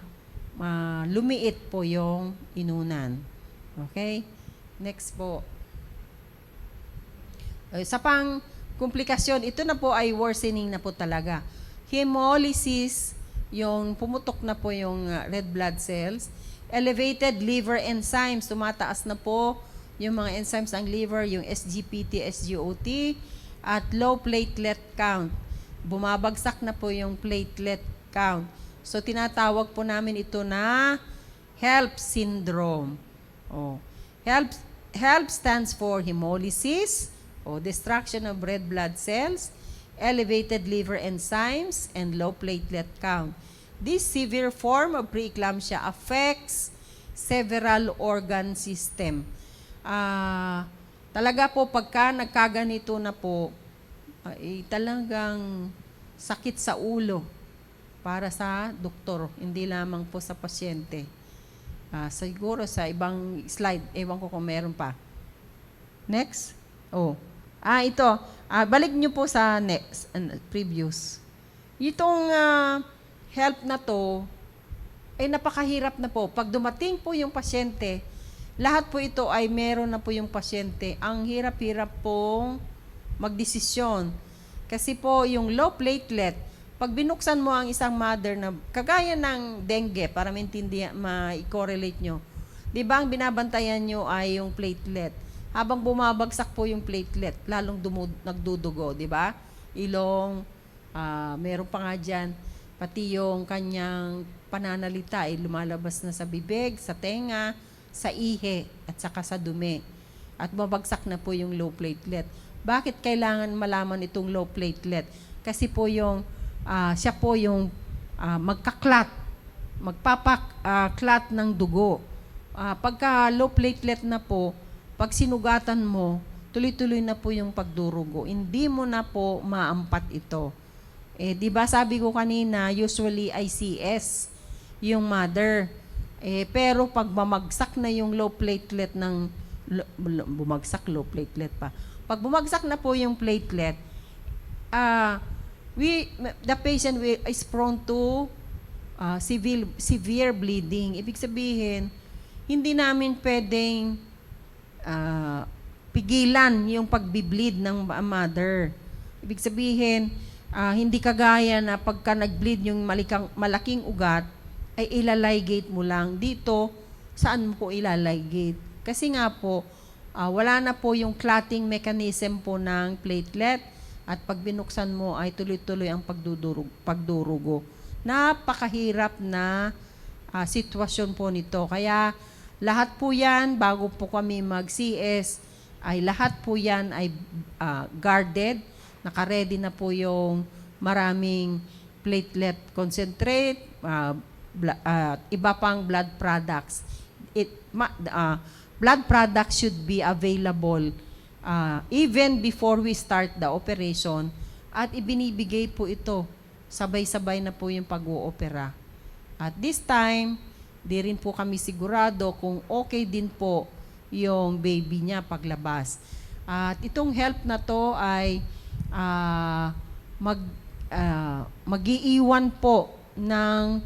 lumiit po yung inunan. Okay? Next po. Sa pang komplikasyon, ito na po ay worsening na po talaga. Hemolysis, yung pumutok na po yung red blood cells. Elevated liver enzymes, tumataas na po yung mga enzymes ng liver, yung SGPT, SGOT, at low platelet count. Bumabagsak na po yung platelet count. So, tinatawag po namin ito na HELP syndrome. HELP stands for hemolysis, destruction of red blood cells, elevated liver enzymes, and low platelet count. This severe form of preeclampsia affects several organ system. Talaga po pagka nagkaganito na po, talagang sakit sa ulo para sa doktor, hindi lamang po sa pasyente. Siguro sa ibang slide, ewan ko kung meron pa. Next. Ito. Balik nyo po sa next, previous. Itong help na to, ay napakahirap na po. Pag dumating po yung pasyente, lahat po ito ay meron na po yung pasyente. Ang hirap-hirap pong magdesisyon. Kasi po yung low platelet, pag binuksan mo ang isang mother na kagaya ng dengue, para ma-correlate nyo, di ba ang binabantayan nyo ay yung platelet? Habang bumabagsak po yung platelet, lalong nagdudugo, di ba? Ilong, meron pa nga dyan, pati yung kanyang pananalita ay lumalabas na sa bibig, sa tenga, sa ihi, at saka sa dumi. At mabagsak na po yung low platelet. Bakit kailangan malaman itong low platelet? Kasi po yung, siya po yung magkaklat, magpapaklat ng dugo. Pagka low platelet na po, pag sinugatan mo, tuloy-tuloy na po yung pagdurugo. Hindi mo na po maampat ito. Di ba sabi ko kanina, usually ICS yung mother. Pero pag bumagsak na yung low platelet low platelet pa. Pag bumagsak na po yung platelet, the patient is prone to severe bleeding. Ibig sabihin, hindi namin pwedeng pigilan yung pagbibleed ng mother. Ibig sabihin, hindi kagaya na pagka nag-bleed yung malaking ugat, ay ilaligate mo lang. Dito, saan mo po ilaligate? Kasi nga po, wala na po yung clotting mechanism po ng platelet at pag binuksan mo ay tuloy-tuloy ang pagdurugo. Napakahirap na sitwasyon po nito. Kaya lahat po yan, bago po kami mag-CS, ay lahat po yan ay guarded. Naka-ready na po yung maraming platelet concentrate, iba pang blood products. Blood products should be available even before we start the operation at ibinibigay po ito. Sabay-sabay na po yung pag-oopera. At this time, di rin po kami sigurado kung okay din po yung baby niya paglabas. At itong help na to ay mag-iiwan po ng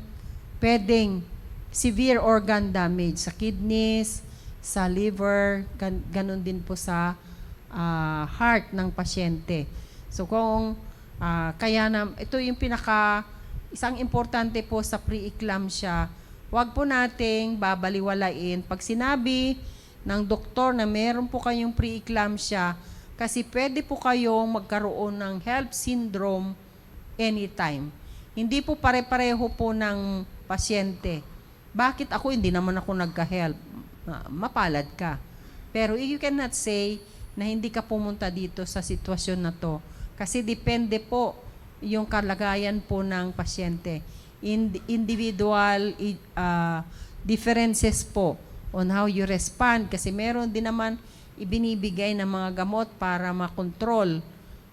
pwedeng severe organ damage sa kidneys, sa liver, ganun din po sa heart ng pasyente. So kung ito yung isang importante po sa preeclampsia, wag po nating babaliwalain pag sinabi ng doktor na meron po kayong preeclampsia kasi pwede po kayong magkaroon ng HELP syndrome anytime. Hindi po pare-pareho po ng pasyente. Bakit ako? Hindi naman ako nagka-HELP. mapalad ka. Pero you cannot say na hindi ka pumunta dito sa sitwasyon na to. Kasi depende po yung kalagayan po ng pasyente. Individual differences po on how you respond. Kasi meron din naman ibinibigay ng mga gamot para makontrol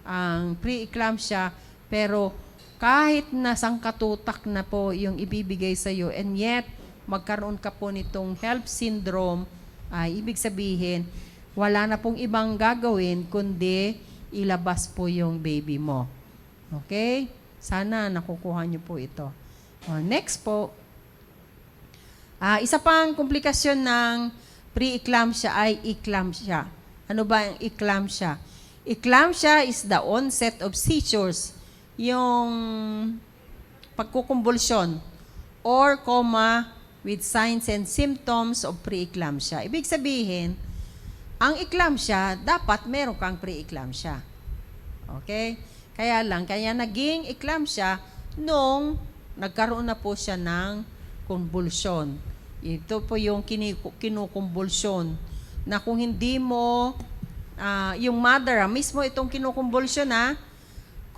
ang pre-eclampsia. Pero kahit na sangkatutak na po yung ibibigay sa iyo and yet magkaroon ka po nitong HELLP syndrome, ibig sabihin, wala na pong ibang gagawin kundi ilabas po yung baby mo. Okay? Sana nakukuha niyo po ito. Next po, isa pang komplikasyon ng pre-eclampsia ay eclampsia. Ano ba ang eclampsia? Eclampsia is the onset of seizures, yung pagkukumbulsyon or coma with signs and symptoms of pre-eclampsia. Ibig sabihin, ang eclampsia, dapat meron kang pre-eclampsia. Okay? Kaya naging eclampsia nung nagkaroon na po siya ng convulsion. Ito po yung kinukumbulsyon na kung hindi mo, yung mother, mismo itong kinukumbulsyon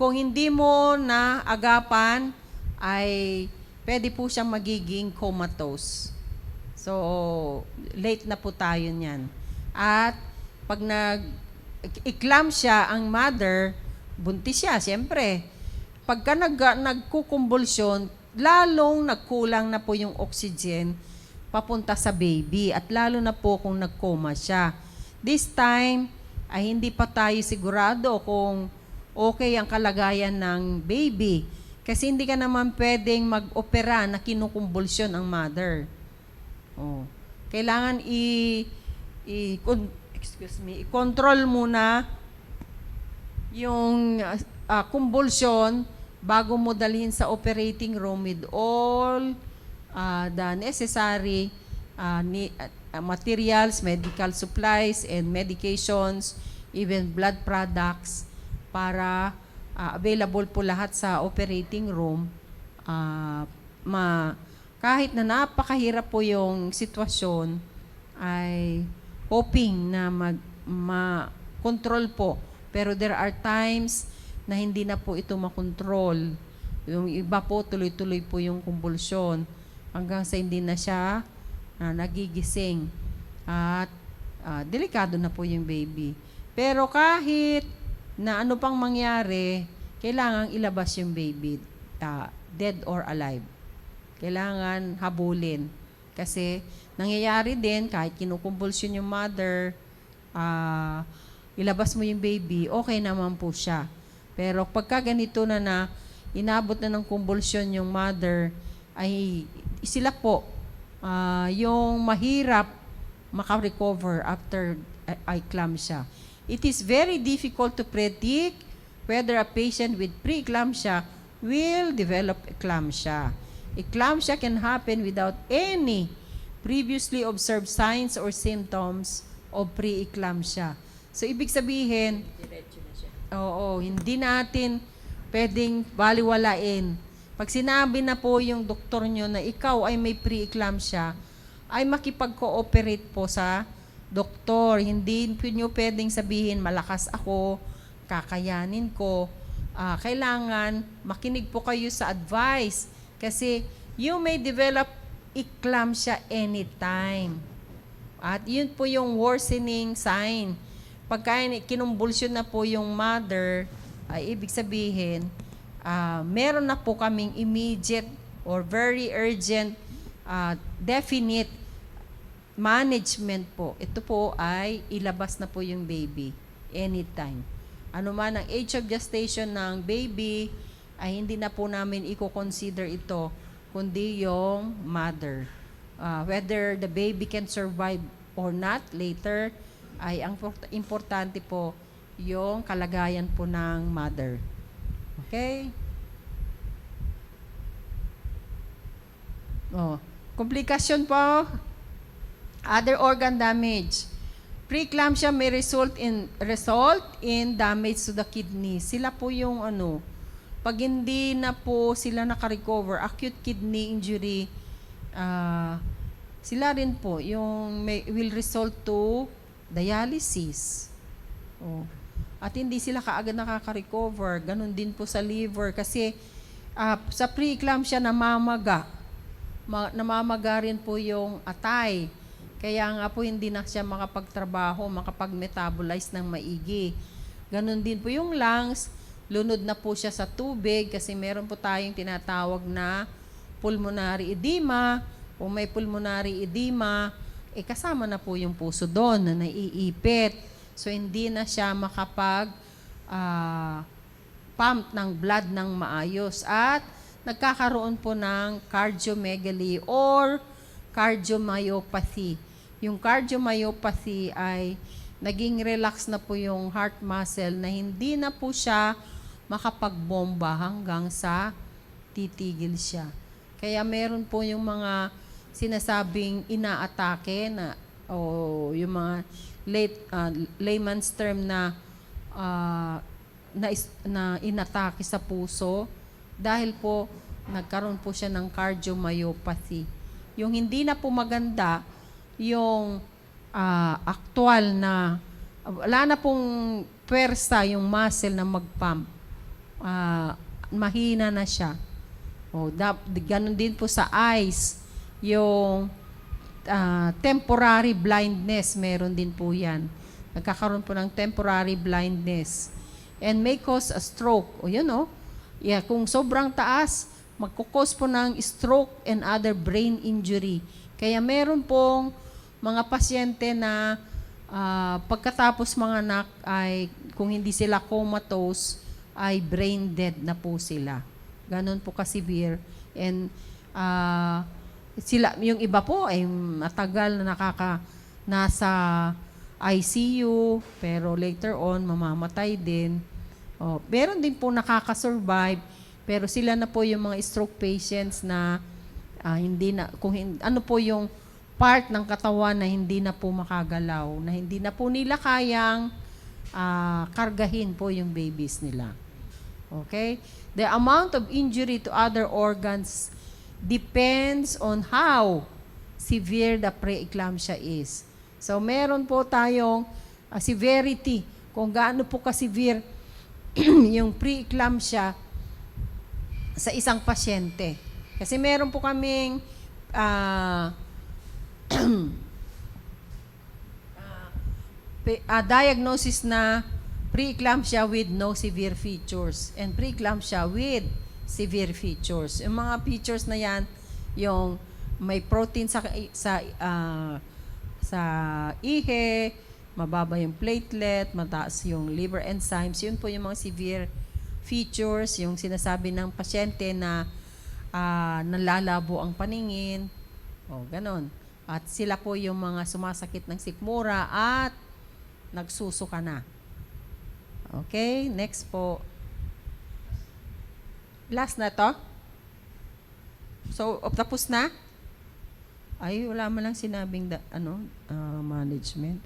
kung hindi mo na agapan, ay pwede po siyang magiging comatose. So, late na po tayo niyan. At pag nag-eclampsia ang mother, buntis siya, siyempre. Pagka nagkukumbulsyon, lalong nagkulang na po yung oxygen papunta sa baby. At lalo na po kung nagkoma siya. This time, ay hindi pa tayo sigurado kung okay ang kalagayan ng baby. Kasi hindi ka naman pwedeng mag-opera na kinukumbulsyon ang mother. Kailangan i-control muna yung convulsion bago mo dalhin sa operating room with all the necessary materials, medical supplies, and medications, even blood products para available po lahat sa operating room. Kahit na napakahirap po yung sitwasyon, ay hoping na ma-control po. Pero there are times na hindi na po ito makontrol. Yung iba po, tuloy-tuloy po yung kumbulsyon hanggang sa hindi na siya nagigising. At delikado na po yung baby. Pero kahit na ano pang mangyari, kailangan ilabas yung baby, dead or alive. Kailangan habulin. Kasi nangyayari din, kahit kinukumbulsyon yung mother, ilabas mo yung baby, okay naman po siya. Pero pagka ganito na inabot na ng kumbulsyon yung mother, ay sila po, yung mahirap makarecover after eclampsia. It is very difficult to predict whether a patient with preeclampsia will develop eclampsia. Eclampsia can happen without any previously observed signs or symptoms of preeclampsia. So, ibig sabihin, hindi natin pwedeng baliwalain. Pag sinabi na po yung doktor nyo na ikaw ay may preeclampsia, ay makipag-cooperate po sa doktor. Hindi nyo pwedeng sabihin, malakas ako, kakayanin ko. Kailangan makinig po kayo sa advice. Kasi you may develop eclampsia anytime. At yun po yung worsening sign. Pagka kinumbulsyon na po yung mother, ay ibig sabihin, meron na po kaming immediate or very urgent, definite management po. Ito po ay ilabas na po yung baby anytime. Ano man ang age of gestation ng baby, ay hindi na po namin i-consider ito, kundi yung mother. Whether the baby can survive or not later, ay ang importante po yung kalagayan po ng mother. Okay? Komplikasyon po, other organ damage. Preeclampsia may result in damage to the kidney. Sila po yung pag hindi na po sila nakarecover, acute kidney injury, sila rin po yung will result to dialysis. Oh. At hindi sila kaagad nakaka-recover. Ganon din po sa liver kasi sa preeclampsia namamaga. Namamaga rin po yung atay. Kaya nga po hindi na siya makapagtrabaho, makapag-metabolize ng maigi. Ganon din po yung lungs, lunod na po siya sa tubig kasi meron po tayong tinatawag na pulmonary edema. Kung may pulmonary edema, kasama na po yung puso doon na naiipit. So, hindi na siya makapag pump ng blood ng maayos. At nagkakaroon po ng cardiomegaly or cardiomyopathy. Yung cardiomyopathy ay naging relax na po yung heart muscle na hindi na po siya makapagbomba hanggang sa titigil siya. Kaya meron po yung mga sinasabing inaatake na o yung mga layman's term na inatake sa puso dahil po nagkaroon po siya ng cardiomyopathy. Yung hindi na po maganda, yung actual na wala na pong pwersa yung muscle na mag-pump. Mahina na siya. Ganun din po sa eyes. Yung temporary blindness, meron din po yan. Nagkakaroon po ng temporary blindness. And may cause a stroke. Yeah, kung sobrang taas, magkukos po ng stroke and other brain injury. Kaya meron pong mga pasyente na pagkatapos mga anak ay, kung hindi sila comatose, ay brain dead na po sila. Ganon po ka-severe. And yung iba po ay matagal na nasa ICU, pero later on, mamamatay din. Meron din po nakaka-survive, pero sila na po yung mga stroke patients na ano po yung part ng katawan na hindi na po makagalaw, na hindi na po nila kayang kargahin po yung babies nila. Okay? The amount of injury to other organs depends on how severe the preeclampsia is. So, meron po tayong severity, kung gaano po ka-severe yung preeclampsia sa isang pasyente. Kasi meron po kaming diagnosis na preeclampsia with no severe features and preeclampsia with severe features. Yung mga features na yan, yung may protein sa ihe, mababa yung platelet, mataas yung liver enzymes, yun po yung mga severe features, yung sinasabi ng pasyente na nalalabo ang paningin, ganon. At sila po yung mga sumasakit ng sikmura at nagsusuka na. Okay, next po. Last na to. So, tapos na? Ay, wala man lang sinabing management.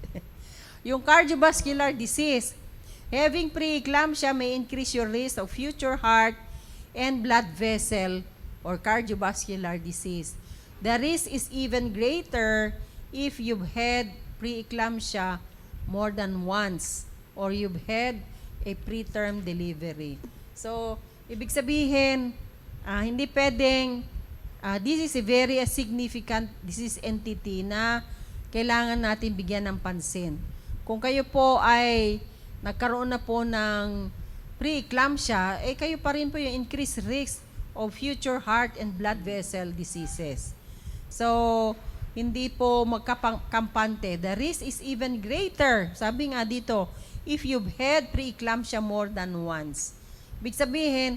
Yung cardiovascular disease. Having preeclampsia may increase your risk of future heart and blood vessel or cardiovascular disease. The risk is even greater if you've had preeclampsia more than once or you've had a preterm delivery. So, ibig sabihin, hindi pwedeng, this is a very significant disease entity na kailangan natin bigyan ng pansin. Kung kayo po ay nagkaroon na po ng preeclampsia, kayo pa rin po yung increased risk of future heart and blood vessel diseases. So, hindi po magkakampante. The risk is even greater. Sabi nga dito, if you've had preeclampsia more than once. Ibig sabihin,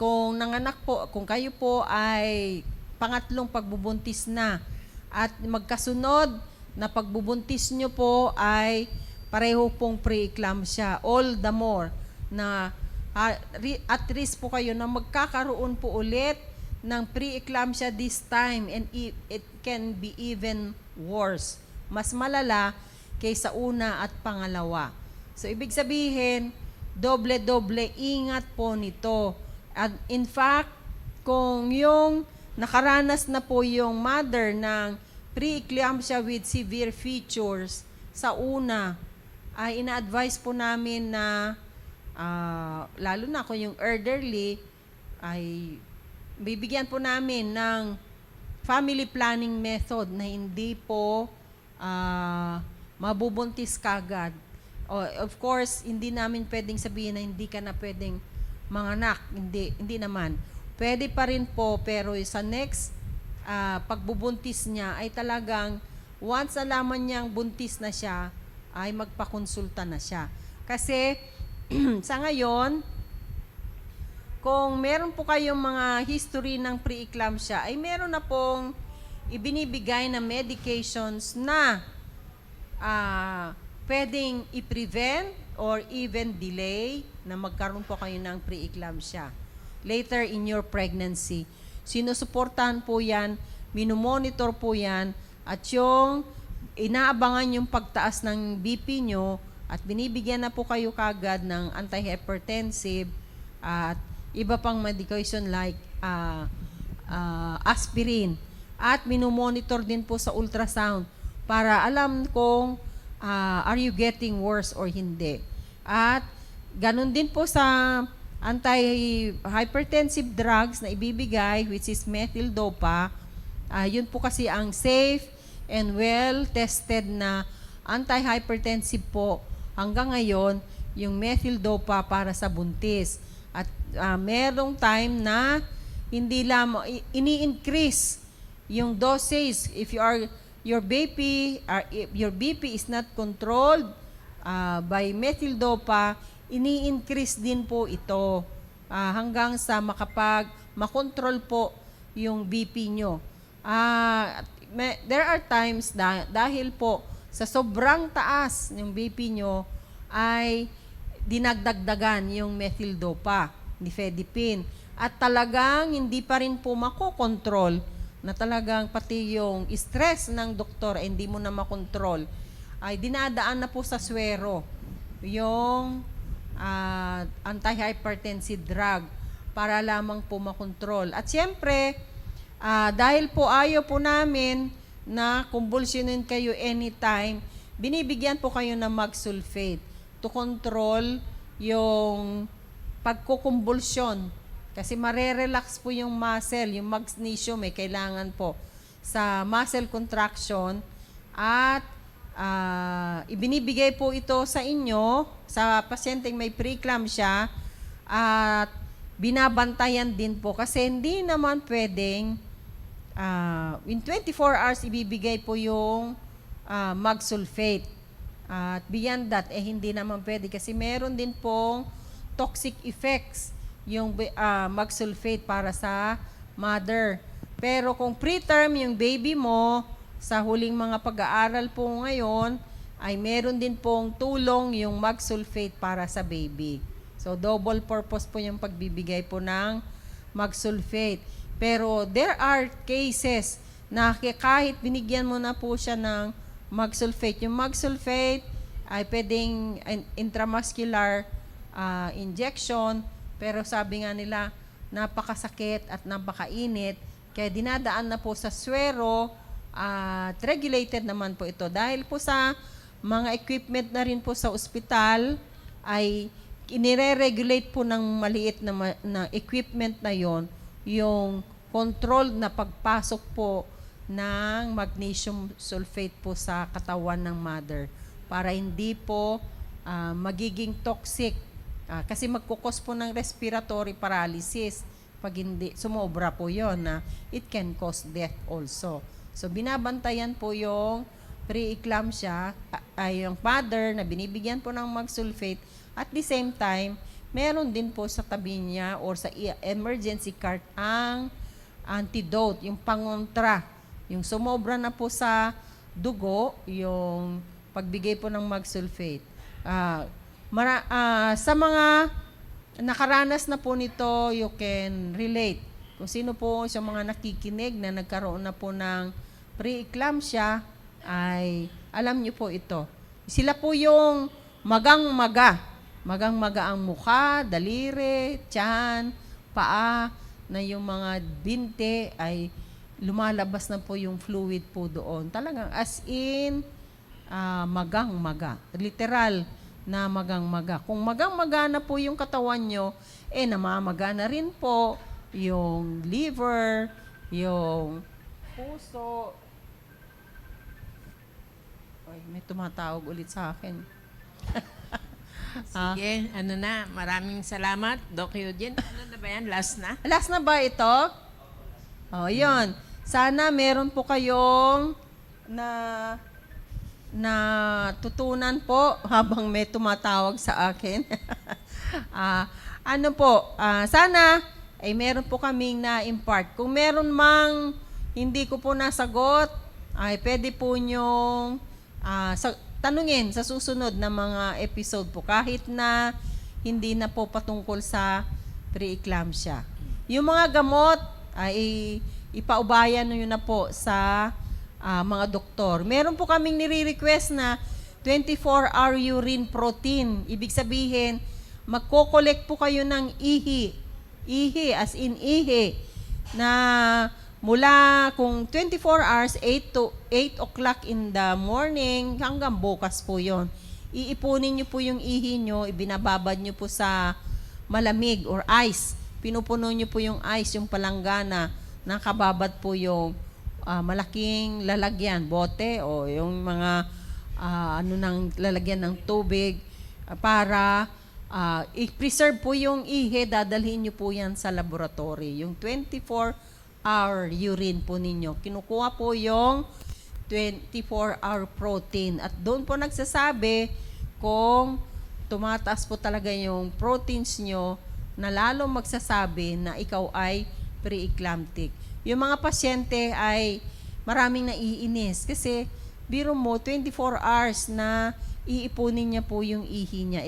kung nanganak po, kung kayo po ay pangatlong pagbubuntis na at magkasunod na pagbubuntis nyo po ay pareho pong preeclampsia, all the more na at risk po kayo na magkakaroon po ulit ng preeclampsia this time and it can be even worse. Mas malala kaysa una at pangalawa. So, ibig sabihin, doble-doble ingat po nito. At in fact, kung yung nakaranas na po yung mother ng pre-eclampsia with severe features, sa una, ay ina-advise po namin na lalo na kung yung elderly, ay bibigyan po namin ng family planning method na hindi po mabubuntis kagad. Of course, hindi namin pwedeng sabihin na hindi ka na pwedeng manganak. Hindi naman. Pwede pa rin po, pero sa next pagbubuntis niya ay talagang once alaman niyang buntis na siya, ay magpakonsulta na siya. Kasi sa ngayon, kung meron po kayong mga history ng pre-eclampsia, ay meron na pong ibinibigay na medications na pwedeng i-prevent or even delay na magkaroon po kayo ng pre-eclampsia later in your pregnancy. Sinusuportahan po yan, minumonitor po yan, at yung inaabangan yung pagtaas ng BP nyo at binibigyan na po kayo kagad ng antihypertensive at iba pang medication like aspirin. At minumonitor din po sa ultrasound para alam kung are you getting worse or hindi. At ganun din po sa anti-hypertensive drugs na ibibigay, which is methyl-dopa. Yun po kasi ang safe and well-tested na anti-hypertensive po hanggang ngayon, yung methyl-dopa para sa buntis. At merong time na hindi lamang ini-increase yung dosage if your BP is not controlled by methyl-dopa, ini-increase din po ito hanggang sa makontrol po yung BP nyo. There are times dahil po sa sobrang taas ng BP nyo ay dinagdagdagan yung methyl-dopa, nifedipine. At talagang hindi pa rin po makokontrol na talagang pati yung stress ng doktor ay hindi mo na makontrol, ay dinadaan na po sa swero yung anti-hypertensive drug para lamang po makontrol. At siyempre, dahil po ayaw po namin na kumbulsyonin kayo anytime, binibigyan po kayo ng mag-sulfate to control yung pagkukumbulsyon. Kasi marerelax po yung muscle, yung magnesium may kailangan po sa muscle contraction at ibinibigay po ito sa inyo, sa pasyenteng may preeclampsia at binabantayan din po kasi hindi naman pwedeng in 24 hours ibibigay po yung mag-sulfate. At beyond that, hindi naman pwede kasi meron din pong toxic effects yung mag-sulfate para sa mother. Pero kung preterm yung baby mo, sa huling mga pag-aaral po ngayon, ay meron din pong tulong yung mag-sulfate para sa baby. So, double purpose po yung pagbibigay po ng mag-sulfate. Pero there are cases na kahit binigyan mo na po siya ng mag-sulfate, yung mag-sulfate ay pwedeng intramuscular injection, pero sabi nga nila, napakasakit at napakainit, kaya dinadaan na po sa swero at regulated naman po ito. Dahil po sa mga equipment na rin po sa ospital, ay inire-regulate po ng maliit na equipment na yon yung controlled na pagpasok po ng magnesium sulfate po sa katawan ng mother para hindi po magiging toxic. Kasi magkukos po ng respiratory paralysis. Pag hindi, sumobra po yon na it can cause death also. So, binabantayan po yung pre-eclampsia, ay yung mother na binibigyan po ng mag-sulfate. At the same time, meron din po sa tabi niya or sa emergency cart ang antidote, yung pangontra. Yung sumobra na po sa dugo, yung pagbigay po ng mag-sulfate. Sa mga nakaranas na po nito, you can relate. Kung sino po sa mga nakikinig na nagkaroon na po ng pre-eclampsia, ay alam niyo po ito. Sila po yung magang-maga. Magang-maga ang mukha, daliri, tiyan, paa, na yung mga binte ay lumalabas na po yung fluid po doon. Talagang as in, magang-maga. Literal na magang-maga. Kung magang-maga na po yung katawan nyo, namamaga na rin po yung liver, yung puso. Ay, may tumatawag ulit sa akin. Sige, maraming salamat, Doc Eugene. Ano na ba yan? Last na? Last na ba ito? Oh, yun. Sana meron po kayong na tutunan po habang may tumatawag sa akin. Sana ay meron po kaming na-impart. Kung meron mang hindi ko po nasagot, ay pwede po nyong tanungin sa susunod na mga episode po kahit na hindi na po patungkol sa preeclampsia. Yung mga gamot ay ipaubayan nyo na po sa mga doktor. Meron po kaming nire-request na 24-hour urine protein. Ibig sabihin, magko-collect po kayo ng ihi. Ihi, as in ihi, na mula kung 24 hours, 8 o'clock in the morning, hanggang bukas po yon. Iipunin nyo po yung ihi nyo, ibinababad nyo po sa malamig or ice. Pinupuno nyo po yung ice, yung palanggana, nakababad po yung malaking lalagyan, bote o yung mga lalagyan ng tubig para i-preserve po yung ihi, dadalhin nyo po yan sa laboratory. Yung 24-hour urine po ninyo. Kinukuha po yung 24-hour protein. At doon po nagsasabi kung tumataas po talaga yung proteins nyo na lalong magsasabi na ikaw ay preeclamptic. Yung mga pasyente ay maraming naiinis kasi biro mo 24 hours na iipunin niya po yung ihi niya.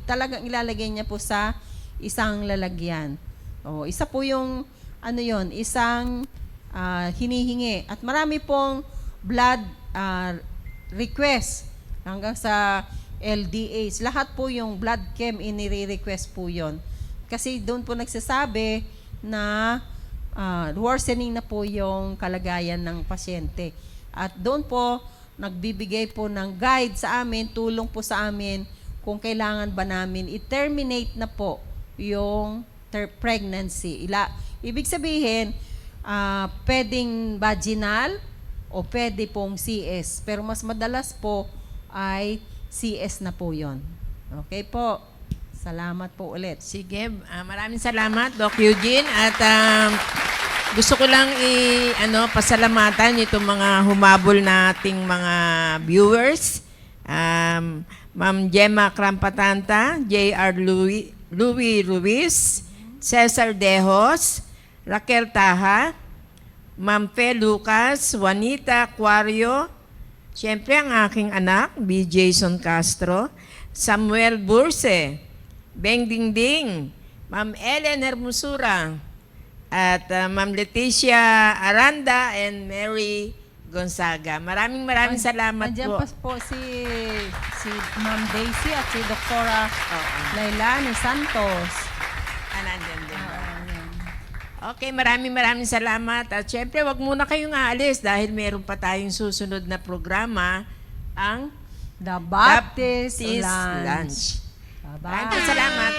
Talagang ilalagay niya po sa isang lalagyan. Isa po yung isang hinihingi. At marami pong blood request hanggang sa LDH. Lahat po yung blood chem inire-request po yon. Kasi doon po nagsasabi na worsening na po yung kalagayan ng pasyente. At doon po nagbibigay po ng guide sa amin, tulong po sa amin kung kailangan ba namin i-terminate na po yung pregnancy. Ibig sabihin, pwedeng vaginal o pwede pong CS. Pero mas madalas po ay CS na po yon. Okay po. Salamat po ulit. Sige, maraming salamat, Doc Eugene. At gusto ko lang pasalamatan itong mga humabol nating mga viewers. Ma'am Gemma Krampatanta, J.R. Louis Ruiz, Cesar Dejos, Raquel Taha, Ma'am Fe Lucas, Juanita Aquario, siyempre ang aking anak, B. Jason Castro, Samuel Burse, Beng Dingding, Ma'am Ellen Hermosura, at Ma'am Leticia Aranda and Mary Gonzaga. Maraming salamat Nandiyan po. pa po si Ma'am Daisy at si Doktora Lailani Santos. Nandyan din ba? Okay, maraming salamat. At syempre, wag muna kayong aalis dahil meron pa tayong susunod na programa, ang The Baptist Baptist Lunch. Lunch. Bye-bye. Maraming salamat.